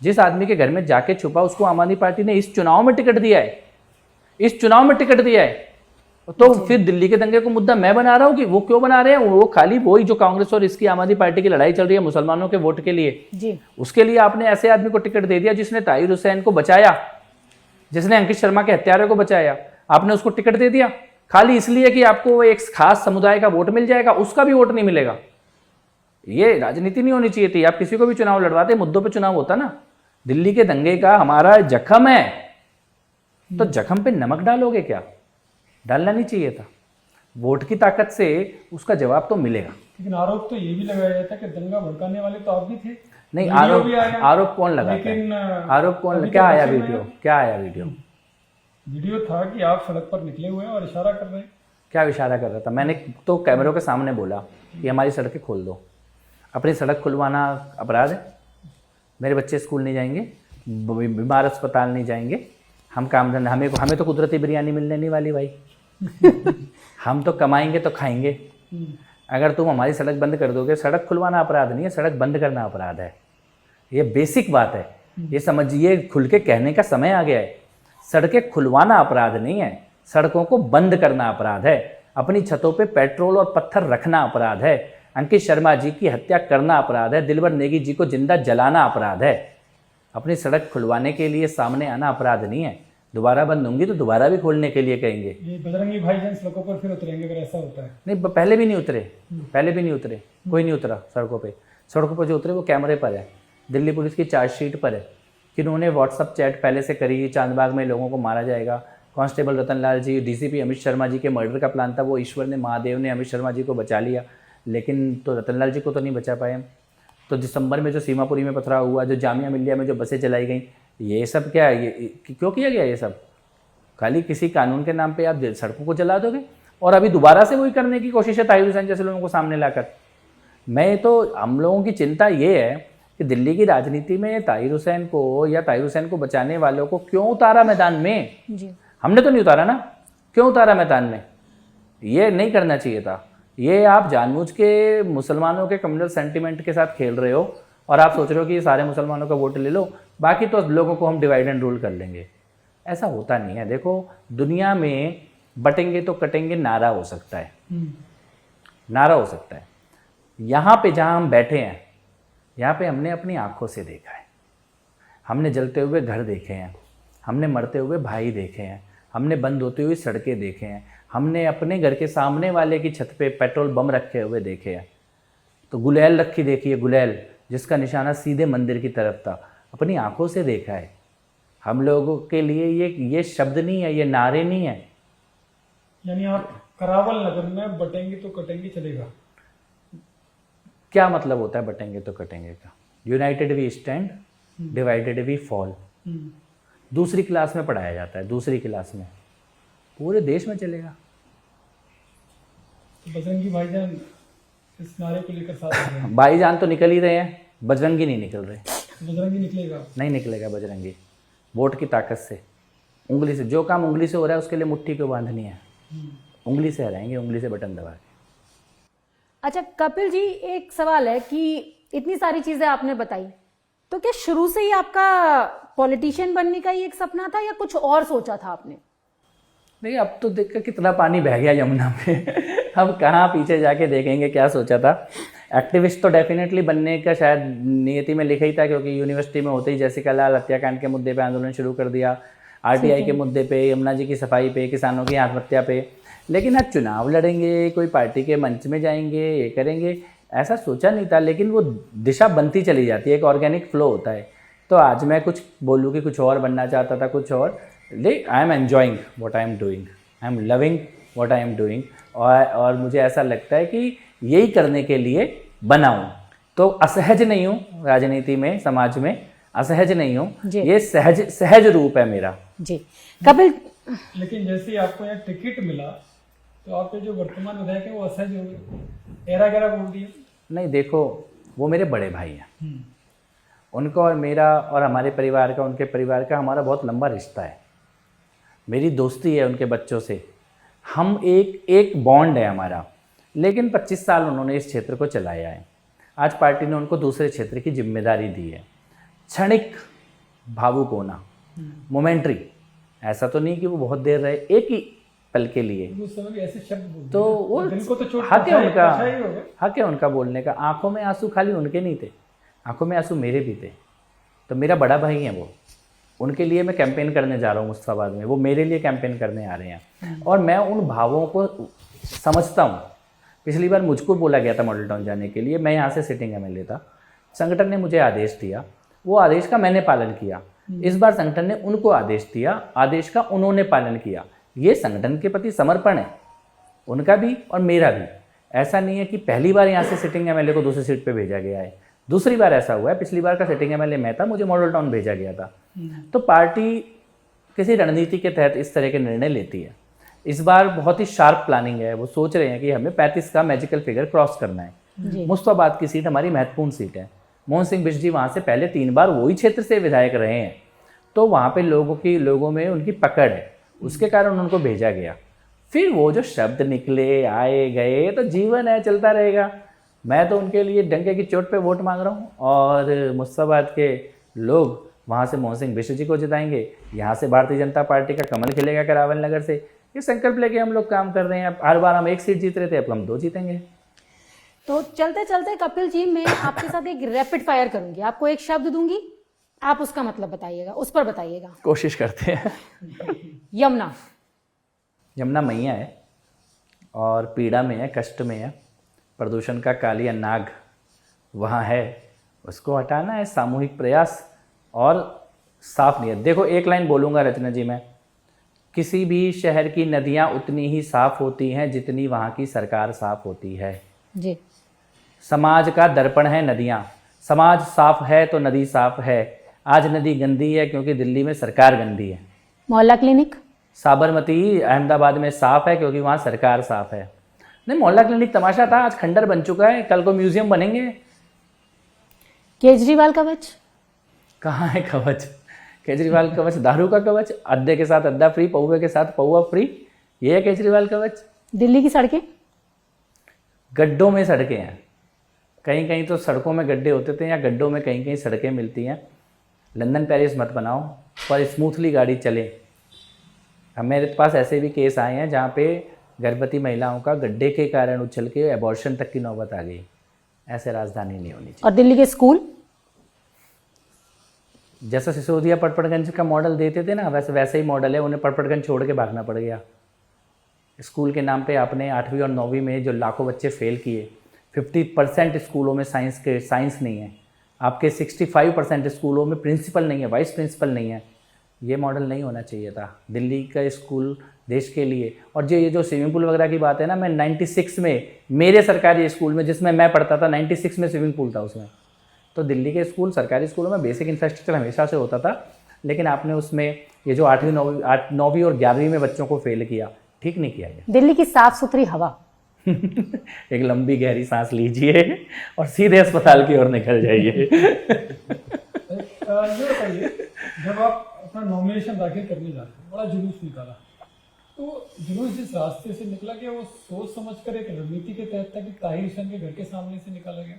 जिस आदमी के घर में जाके छुपा उसको आम आदमी पार्टी ने इस चुनाव में टिकट दिया है, इस चुनाव में टिकट दिया है। तो फिर दिल्ली के दंगे को मुद्दा मैं बना रहा हूँ कि वो क्यों बना रहे हैं? वो खाली वही जो कांग्रेस और इसकी आम आदमी पार्टी की लड़ाई चल रही है मुसलमानों के वोट के लिए जी, उसके लिए आपने ऐसे आदमी को टिकट दे दिया जिसने ताहिर हुसैन को बचाया, जिसने अंकित शर्मा के हत्यारे को बचाया। आपने उसको टिकट दे दिया खाली इसलिए कि आपको एक खास समुदाय का वोट मिल जाएगा, उसका भी वोट नहीं मिलेगा। ये राजनीति नहीं होनी चाहिए थी। आप किसी को भी चुनाव लड़वाते, मुद्दों पे चुनाव होता ना। दिल्ली के दंगे का हमारा जख्म है, तो जख्म पे नमक डालोगे क्या? डालना नहीं चाहिए था। वोट की ताकत से उसका जवाब तो मिलेगा। लेकिन आरोप तो ये भी लगाया जाता है कि दंगा भड़काने वाले तो आप भी थे। नहीं, आरोप कौन लगाता है? आरोप कौन? क्या आया वीडियो? क्या आया वीडियो? वीडियो था कि आप सड़क पर निकले हुए हैं और इशारा कर रहे हैं। क्या इशारा कर रहा था? मैंने तो कैमरों के सामने बोला कि हमारी सड़कें खोल दो। अपनी सड़क खुलवाना अपराध है? मेरे बच्चे स्कूल नहीं जाएंगे, बीमार अस्पताल नहीं जाएंगे, हम काम धंधा, हमें तो कुदरती बिरयानी मिलने नहीं वाली भाई। हम तो कमाएंगे तो खाएंगे। अगर तुम हमारी सड़क बंद कर दोगे, सड़क खुलवाना अपराध नहीं है, सड़क बंद करना अपराध है। ये बेसिक बात है, ये समझिए, खुल के कहने का समय आ गया है। सड़कें खुलवाना अपराध नहीं है, सड़कों को बंद करना अपराध है। अपनी छतों पे पेट्रोल और पत्थर रखना अपराध है। अंकित शर्मा जी की हत्या करना अपराध है। दिलबर नेगी जी को जिंदा जलाना अपराध है। अपनी सड़क खुलवाने के लिए सामने आना अपराध नहीं है। दोबारा बंद होंगी तो दोबारा भी खोलने के लिए कहेंगे। ये बजरंगी भाईजान सड़कों पर फिर उतरेंगे अगर ऐसा होता है? नहीं, पहले भी नहीं उतरे, कोई नहीं उतरा सड़कों पे। सड़कों पर जो उतरे वो कैमरे पर है, दिल्ली पुलिस की चार्जशीट पर है कि उन्होंने व्हाट्सअप चैट पहले से करी, चांदबाग में लोगों को मारा जाएगा। कांस्टेबल रतनलाल जी, डीसीपी अमित शर्मा जी के मर्डर का प्लान था, वो ईश्वर ने, महादेव ने अमित शर्मा जी को बचा लिया, लेकिन तो रतनलाल जी को तो नहीं बचा पाए। तो दिसंबर में जो सीमापुरी में पथराव हुआ, जो जामिया मिल्लिया में जो बसें चलाई गई, ये सब क्या है? ये क्यों किया गया? ये सब खाली किसी कानून के नाम पे आप सड़कों को जला दोगे और अभी दोबारा से वही करने की कोशिश है ताहिर हुसैन जैसे लोगों को सामने लाकर। मैं तो, हम लोगों की चिंता ये है कि दिल्ली की राजनीति में ताहिर हुसैन को या ताहिर हुसैन को बचाने वालों को क्यों उतारा मैदान में? जी, हमने तो नहीं उतारा ना, क्यों उतारा मैदान में? ये नहीं करना चाहिए था। ये आप जानबूझ के मुसलमानों के कम्युनल सेंटिमेंट के साथ खेल रहे हो और आप सोच रहे हो कि ये सारे मुसलमानों का वोट ले लो, बाकी तो लोगों को हम डिवाइड एंड रूल कर लेंगे। ऐसा होता नहीं है। देखो दुनिया में बटेंगे तो कटेंगे नारा हो सकता है, नारा हो सकता है। यहाँ पे जहाँ हम बैठे हैं, यहाँ पे हमने अपनी आंखों से देखा है, हमने जलते हुए घर देखे हैं, हमने मरते हुए भाई देखे हैं, हमने बंद होती हुई सड़कें देखे हैं, हमने अपने घर के सामने वाले की छत पे पेट्रोल बम रखे हुए देखे हैं। तो गुलेल रखी देखी है, गुलेल जिसका निशाना सीधे मंदिर की तरफ था, अपनी आंखों से देखा है। हम लोगों के लिए ये शब्द नहीं है, ये नारे नहीं है। यानी आप करावल नगर में बटेंगे तो कटेंगे चलेगा? क्या मतलब होता है बटेंगे तो कटेंगे का? United we stand, divided we fall. दूसरी क्लास में पढ़ाया जाता है, दूसरी क्लास में, पूरे देश में चलेगा। तो बजरंगी भाईजान इस नारे को लेकर साथ हैं। भाईजान तो निकल ही रहे हैं, बजरंगी नहीं निकल रहे। बजरंगी निकलेगा? नहीं निकलेगा बजरंगी। वोट की ताकत से, उंगली से, जो काम उंगली से हो रहा है उसके लिए मुट्ठी क्यों बांधनी है? उंगली से हराएंगे, उंगली से बटन दबा के। अच्छा कपिल जी, एक सवाल है कि इतनी सारी चीजें आपने बताई, तो क्या शुरू से ही आपका पॉलिटिशियन बनने का ही एक सपना था या कुछ और सोचा था आपने? नहीं, अब तो देखकर कितना पानी बह गया यमुना में। अब कहाँ पीछे जाके देखेंगे क्या सोचा था। एक्टिविस्ट तो डेफिनेटली बनने का शायद नियति में लिखा ही था, क्योंकि यूनिवर्सिटी में होते ही जैसिका लाल हत्याकांड के मुद्दे पे आंदोलन शुरू कर दिया, आरटीआई के मुद्दे पे, यमुना जी की सफाई पे, किसानों की आत्महत्या पे। लेकिन आज चुनाव लड़ेंगे, कोई पार्टी के मंच में जाएंगे, ये करेंगे, ऐसा सोचा नहीं था। लेकिन वो दिशा बनती चली जाती है, एक ऑर्गेनिक फ्लो होता है। तो आज मैं कुछ बोलूँ कि कुछ और बनना चाहता था, कुछ और। I am enjoying what I am doing, I am loving what I am doing. और मुझे ऐसा लगता है कि यही करने के लिए बना हूँ। तो असहज नहीं हूँ राजनीति में, समाज में असहज नहीं हूँ, ये सहज रूप है मेरा। जी कपिल, लेकिन जैसे ही आपको यहाँ टिकट मिला तो आपके जो वर्तमान विधायक है वो असहज हो गए, एरा गैरा बोल दिया? नहीं, देखो वो मेरे बड़े भाई हैं, उनका और मेरा और हमारे परिवार का, उनके परिवार का हमारा बहुत लंबा रिश्ता है। मेरी दोस्ती है उनके बच्चों से, हम एक बॉन्ड है हमारा। लेकिन 25 साल उन्होंने इस क्षेत्र को चलाया है। आज पार्टी ने उनको दूसरे क्षेत्र की जिम्मेदारी दी है। क्षणिक भावुक होना, मोमेंट्री, ऐसा तो नहीं कि वो बहुत देर रहे, एक ही पल के लिए। उस समय भी ऐसे शब्द बोलते तो हैं, वो दिल को तो चोट हक है उनका, पहुंचाई ही होगा। हक है उनका बोलने का। आंखों में आंसू खाली उनके नहीं थे, आंखों में आंसू मेरे भी थे। तो मेरा बड़ा भाई है वो, उनके लिए मैं कैंपेन करने जा रहा हूँ मुस्तफाबाद में, वो मेरे लिए कैंपेन करने आ रहे हैं। और मैं उन भावों को समझता हूँ। पिछली बार मुझको बोला गया था मॉडल टाउन जाने के लिए, मैं यहाँ से सिटिंग एमएलए था, संगठन ने मुझे आदेश दिया, वो आदेश का मैंने पालन किया। इस बार संगठन ने उनको आदेश दिया, आदेश का उन्होंने पालन किया। ये संगठन के प्रति समर्पण है, उनका भी और मेरा भी। ऐसा नहीं है कि पहली बार यहाँ से सिटिंग एमएलए को दूसरी सीट पे भेजा गया है, दूसरी बार ऐसा हुआ है। पिछली बार का सिटिंग एमएलए मैं था, मुझे मॉडल टाउन भेजा गया था। तो पार्टी किसी रणनीति के तहत इस तरह के निर्णय लेती है। इस बार बहुत ही शार्प प्लानिंग है, वो सोच रहे हैं कि हमें 35 का मैजिकल फिगर क्रॉस करना है। मुस्तफाबाद की सीट हमारी महत्वपूर्ण सीट है। मोहन सिंह बिष्ट जी वहाँ से पहले 3 बार वही क्षेत्र से विधायक रहे हैं, तो वहाँ पे लोगों में उनकी पकड़ है, उसके कारण उनको भेजा गया। फिर वो जो शब्द निकले, आए गए, तो जीवन है, चलता रहेगा। मैं तो उनके लिए डंके की चोट पे वोट मांग रहा हूँ, और मुस्तफाबाद के लोग वहाँ से मोहन सिंह बिष्ट जी को जिताएंगे, यहाँ से भारतीय जनता पार्टी का कमल खिलेगा करावल नगर से। ये संकल्प लेके हम लोग काम कर रहे हैं। हर बार हम 1 सीट जीत रहे थे, अब हम 2 जीतेंगे। तो चलते चलते कपिल जी, मैं आपके साथ एक रैपिड फायर करूंगी। आपको एक शब्द दूंगी, आप उसका मतलब बताइएगा, उस पर बताइएगा। कोशिश करते हैं। यमुना। यमुना मैया है और पीड़ा में है, कष्ट में है। प्रदूषण का कालिया नाग वहाँ है, उसको हटाना है, सामूहिक प्रयास और साफ नियत। देखो एक लाइन बोलूँगा रचना जी मैं, किसी भी शहर की नदियाँ उतनी ही साफ होती हैं जितनी वहाँ की सरकार साफ होती है जी। समाज का दर्पण है नदियाँ, समाज साफ है तो नदी साफ है। आज नदी गंदी है क्योंकि दिल्ली में सरकार गंदी है। मोहल्ला क्लिनिक। साबरमती अहमदाबाद में साफ है क्योंकि वहाँ सरकार साफ है। नहीं, मोहल्ला क्लिनिक तमाशा था, आज खंडर बन चुका है, कल को म्यूजियम बनेंगे। केजरीवाल कवच। कहाँ है कवच? केजरीवाल कवच दारू का कवच, अद्दे के साथ अद्दा फ्री, पौवे के साथ पौवा फ्री, ये है केजरीवाल कवच। दिल्ली की सड़कें। गड्ढों में सड़कें हैं, कहीं कहीं तो सड़कों में गड्ढे होते थे, या गड्ढों में कहीं कहीं सड़कें मिलती हैं। लंदन पेरिस मत बनाओ, पर स्मूथली गाड़ी चले, अब मेरे पास ऐसे भी केस आए हैं जहाँ पे गर्भवती महिलाओं का गड्ढे के कारण उछल के एबॉर्शन तक की नौबत आ गई। ऐसे राजधानी नहीं होनी चाहिए। और दिल्ली के स्कूल जैसा सिसोदिया पटपड़गंज का मॉडल देते थे ना, वैसे ही मॉडल है। उन्हें पटपड़गंज छोड़ के भागना पड़ गया। स्कूल के नाम पे आपने 8वीं और 9वीं में जो लाखों बच्चे फेल किए, 50% स्कूलों में साइंस नहीं है। आपके 65% स्कूलों में प्रिंसिपल नहीं है, वाइस प्रिंसिपल नहीं है। ये मॉडल नहीं होना चाहिए था दिल्ली का स्कूल देश के लिए। और ये जो स्विमिंग पूल वगैरह की बात है ना, मैं 96 में मेरे सरकारी स्कूल में जिसमें मैं पढ़ता था 96 में स्विमिंग पूल था उसमें। तो दिल्ली के स्कूल सरकारी स्कूलों में बेसिक इंफ्रास्ट्रक्चर हमेशा से होता था, लेकिन आपने उसमें ये जो 8वीं 9वीं और 11वीं में बच्चों को फेल किया, ठीक नहीं किया गया। दिल्ली की साफ सुथरी हवा एक लंबी गहरी सांस लीजिए और सीधे अस्पताल की ओर निकल जाइए। ये बताइए, जब आप अपना नॉमिनेशन दाखिल करने जाते हैं, बड़ा जुलूस निकाला, तो जुलूस जिस रास्ते से निकला गया वो सोच समझकर एक रणनीति के तहत था कि ताहिर हुसैन के घर के सामने से निकाला गया?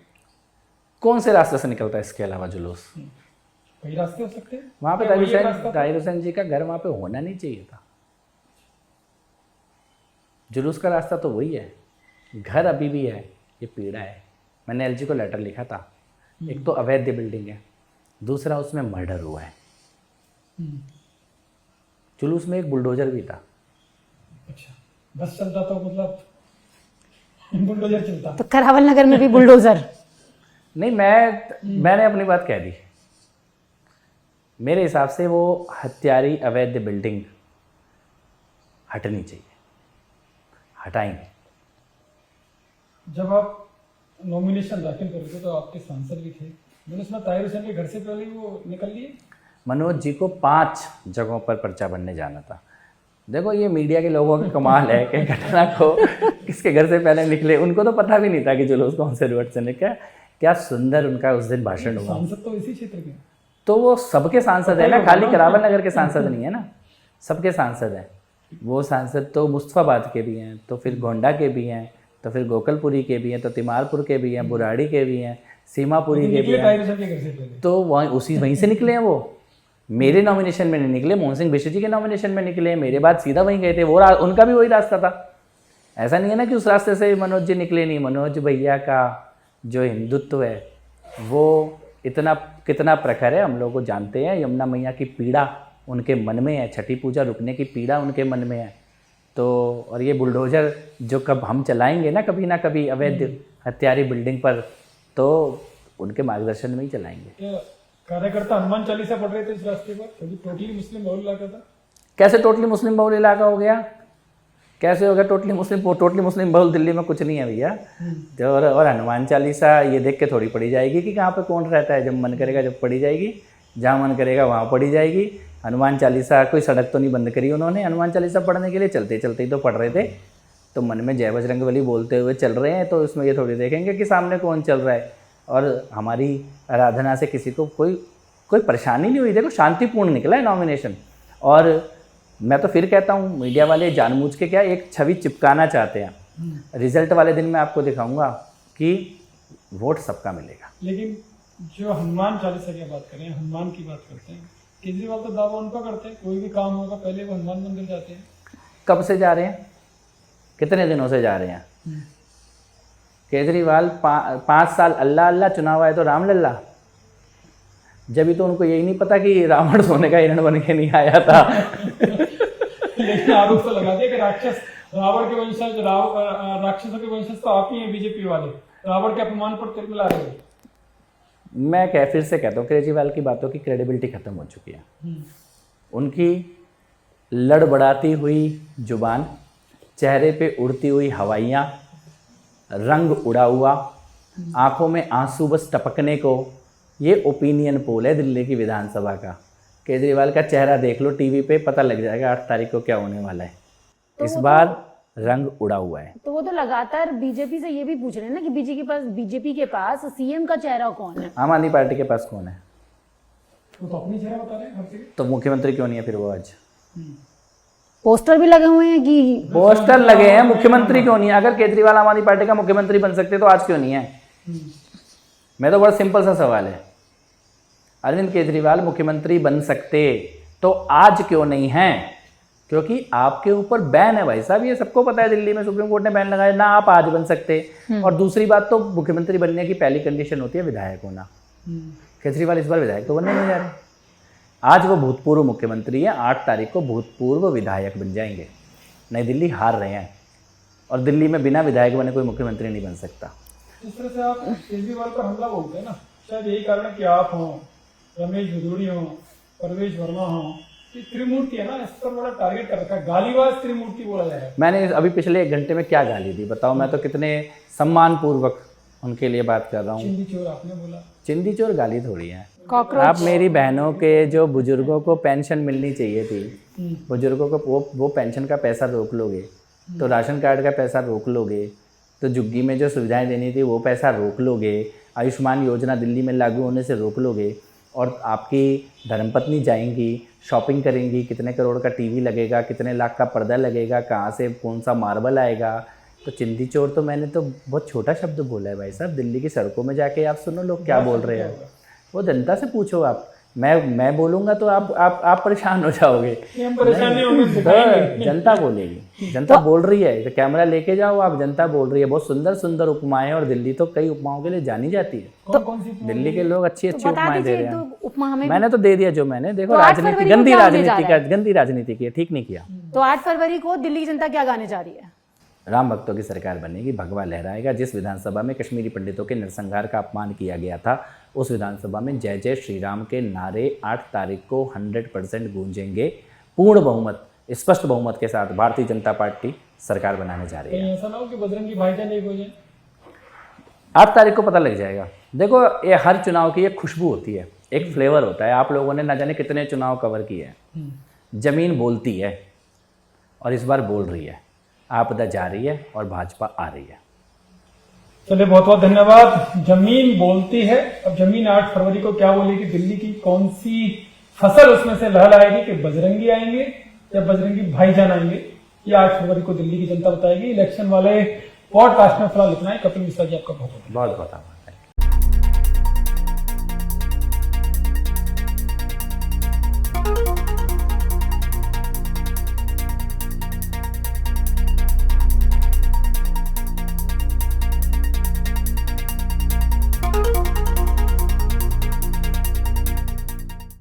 कौन से रास्ते से निकलता है इसके अलावा जुलूस? कई रास्ते हो सकते हैं। वहाँ पे क्या वही एक रास्ता था? ताहिर हुसैन जी का घर वहाँ पे होना नहीं चाहिए था। जुलूस का रास्ता तो वही है, घर अभी भी है, ये पीड़ा है। मैंने एलजी को लेटर लिखा था। एक तो अवैध बिल्डिंग है, दूसरा उसमें मर्डर हुआ है। जुलूस में एक बुलडोजर भी था। अच्छा, बस चलता तो मतलब बुलडोजर चलता। तो करावल नगर में भी बुलडोजर नहीं, मैंने अपनी बात कह दी। मेरे हिसाब से वो हत्यारी अवैध बिल्डिंग हटनी चाहिए, हटाएंगे। जब आप नॉमिनेशन दाखिल कर रहे थे तो आपके सांसद भी थे, मैंने सुना ताहिर हुसैन के घर से पहले ही वो निकल लिए। मनोज जी को 5 जगहों पर पर्चा बनने जाना था। देखो ये मीडिया के लोगों का कमाल है कि घटना को किसके घर से पहले निकले। उनको तो पता भी नहीं था कि जुलूस कौन से रोड से निकला। क्या सुंदर उनका उस दिन भाषण हुआ। सांसद तो इसी क्षेत्र के, तो वो सबके सांसद है ना, खाली करावल नगर के सांसद नहीं है ना, सबके सांसद हैं। वो सांसद तो मुस्तफाबाद के भी हैं, तो फिर गोंडा के भी हैं, तो फिर गोकलपुरी के भी हैं, तो तिमारपुर के भी हैं, बुराड़ी के भी हैं, सीमापुरी के भी हैं। ताहिर हुसैन के घर से पहले तो वहीं से निकले हैं। वो मेरे नॉमिनेशन में नहीं निकले, मोहन सिंह बिश्ट जी के नॉमिनेशन में निकले। मेरे बाद सीधा वहीं गए थे। वो उनका भी वही रास्ता था। ऐसा नहीं है ना कि उस रास्ते से मनोज जी निकले नहीं। मनोज भैया का जो हिंदुत्व है वो इतना कितना प्रखर है हम लोग को जानते हैं। यमुना मैया की पीड़ा उनके मन में है, छठी पूजा रुकने की पीड़ा उनके मन में है। तो और ये बुलडोजर जो कब हम चलाएंगे ना कभी अवैध हत्यारी बिल्डिंग पर, तो उनके मार्गदर्शन में ही चलाएंगे। क्या कार्यकर्ता हनुमान चालीसा पढ़ रहे थे इस रास्ते पर? क्योंकि टोटली मुस्लिम बहुल इलाका था। कैसे टोटली मुस्लिम बहुल इलाका हो गया? कैसे हो गया टोटली मुस्लिम बहुल? दिल्ली में कुछ नहीं है भैया। तो और हनुमान चालीसा ये देख के थोड़ी पढ़ी जाएगी कि कहाँ पे कौन रहता है। जब मन करेगा जब पढ़ी जाएगी, जहाँ मन करेगा वहाँ पढ़ी जाएगी। हनुमान चालीसा कोई सड़क तो नहीं बंद करी उन्होंने। हनुमान चालीसा पढ़ने के लिए चलते चलते ही तो पढ़ रहे थे। तो मन में जय बजरंगबली बोलते हुए चल रहे हैं, तो इसमें ये थोड़ी देखेंगे कि सामने कौन चल रहा है। और हमारी आराधना से किसी को कोई परेशानी नहीं हुई। देखो शांतिपूर्ण निकला है नॉमिनेशन। और मैं तो फिर कहता हूँ, मीडिया वाले जानबूझ के क्या एक छवि चिपकाना चाहते हैं। रिजल्ट वाले दिन मैं आपको दिखाऊंगा कि वोट सबका मिलेगा। लेकिन जो हनुमान चालीसा की बात करें, हनुमान की बात करते हैं, केजरीवाल तो दावा उनका करते हैं कोई भी काम होगा पहले वो हनुमान मंदिर जाते हैं। कब से जा रहे हैं? कितने दिनों से जा रहे हैं? केजरीवाल 5 साल अल्लाह अल्लाह, चुनाव आए तो राम लल्ला। जब तो उनको यही नहीं पता कि रावण सोने का हिरण बन के नहीं आया था। लेकिन आरोप तो लगा दिया कि रावण के वंशज, राक्षसों के वंशज तो आप ही हैं बीजेपी वाले, रावण के अपमान पर तिल मिला रहे हैं। मैं फिर से कहता हूँ, केजरीवाल की बातों की क्रेडिबिलिटी खत्म हो चुकी है। उनकी लड़बड़ाती हुई जुबान, चेहरे पे उड़ती हुई हवाइयाँ, रंग उड़ा हुआ, आंखों में आंसू बस टपकने को, ये ओपिनियन पोल है दिल्ली की विधानसभा का। केजरीवाल का चेहरा देख लो टीवी पे, पता लग जाएगा 8 तारीख को क्या होने वाला है। इस बार रंग उड़ा हुआ है। तो वो तो लगातार बीजेपी से ये भी पूछ रहे हैं ना कि बीजेपी के पास सीएम का चेहरा कौन है? आम आदमी पार्टी के पास कौन है? वो तो अपनी चेहरा बता रहे हैं हर जगह। तो मुख्यमंत्री क्यों नहीं है फिर वो आज? पोस्टर भी लगे हुए हैं कि पोस्टर लगे हैं, मुख्यमंत्री क्यों नहीं है? अगर केजरीवाल आम आदमी पार्टी का मुख्यमंत्री बन सकते तो आज क्यों नहीं है? मैं तो बड़ा सिंपल सा सवाल है। अरविंद केजरीवाल मुख्यमंत्री बन सकते तो आज क्यों नहीं है? क्योंकि आपके ऊपर बैन है भाई साहब, ये सबको पता है, दिल्ली में सुप्रीम कोर्ट ने बैन लगाया ना, आप आज बन सकते। और दूसरी बात तो मुख्यमंत्री बनने की पहली कंडीशन होती है विधायक होना। केजरीवाल इस बार विधायक तो बनने नहीं जा रहे, आज वो भूतपूर्व मुख्यमंत्री है, 8 तारीख को भूतपूर्व विधायक बन जाएंगे। नई दिल्ली हार रहे हैं और दिल्ली में बिना विधायक बने कोई मुख्यमंत्री नहीं बन सकता। जिस तरह से आप केजरीवाल पर हमला बोलते हैं ना, शायद यही कारण है कि आप हों, रमेश भदौरी हों, परवेश वर्मा हों, ये त्रिमूर्ति है ना, इस पर बड़ा टारगेट कर रखा है, गालीबाज त्रिमूर्ति बोला जा रहा है। मैंने अभी पिछले 1 घंटे में क्या गाली दी बताओ, मैं तो कितने सम्मान पूर्वक उनके लिए बात कर रहा हूँ। चिंदी चोर आपने बोला, चिंदी चोर गाली थोड़ी है। कॉकरोच। आप मेरी बहनों के जो बुजुर्गों को पेंशन मिलनी चाहिए थी, बुजुर्गों को वो पेंशन का पैसा रोक लोगे, तो राशन कार्ड का पैसा रोक लोगे, तो झुग्गी में जो सुविधाएं देनी थी वो पैसा रोक लोगे, आयुष्मान योजना दिल्ली में लागू होने से रोक लोगे, और आपकी धर्मपत्नी जाएंगी शॉपिंग करेंगी, कितने करोड़ का टीवी लगेगा, कितने लाख का पर्दा लगेगा, कहाँ से कौन सा मार्बल आएगा। तो चिंदी चोर तो मैंने तो बहुत छोटा शब्द बोला है भाई साहब। दिल्ली की सड़कों में जाके आप सुनो लोग क्या बोल रहे हैं, वो जनता से पूछो आप। मैं बोलूंगा तो आप परेशान हो जाओगे। हम परेशान नहीं होंगे, तो जनता बोलेगी, जनता बोल रही है, तो कैमरा लेके जाओ आप, जनता बोल रही है। बहुत सुंदर सुंदर उपमाएं, और दिल्ली तो कई उपमाओं के लिए जानी जाती है। कौन कौन सी दिल्ली के लोग अच्छी अच्छी बता उपमाएं दे दीजिए रहे हैं। तो उपमा हमें। मैंने तो दे दिया जो मैंने, देखो तो 8 राजनीति फरवरी को गंदी क्या होने जा राजनीति रहा का, गंदी राजनीति की है, ठीक नहीं किया। तो 8 फरवरी को दिल्ली की जनता क्या गाने जा रही है? राम भक्तों की सरकार बनेगी, भगवा लहराएगा। जिस विधानसभा में कश्मीरी पंडितों के नरसंहार का अपमान किया गया था, उस विधानसभा में जय जय श्री राम के नारे 8 तारीख को 100% गूंजेंगे। पूर्ण बहुमत, स्पष्ट बहुमत के साथ भारतीय जनता पार्टी सरकार बनाने जा रही है। कहीं ऐसा ना हो कि बजरंगी भाईजान एक हो जाए? 8 तारीख को पता लग जाएगा। देखो ये हर चुनाव की एक खुशबू होती है, एक फ्लेवर होता है। आप लोगों ने ना जाने कितने चुनाव कवर किए हैं। जमीन बोलती है और इस बार बोल रही है, आपदा जा रही है और भाजपा आ रही है। चलिए बहुत बहुत धन्यवाद। जमीन बोलती है, अब जमीन 8 फरवरी को क्या बोलेगी, दिल्ली की कौन सी फसल उसमें से लहराएगी, कि बजरंगी आएंगे या बजरंगी भाईजान आएंगे, ये 8 फरवरी को दिल्ली की जनता बताएगी। इलेक्शन वाले पॉडकास्ट में फिलहाल इतना ही। कपिल मिश्रा जी आपका बहुत बहुत बहुत आभार।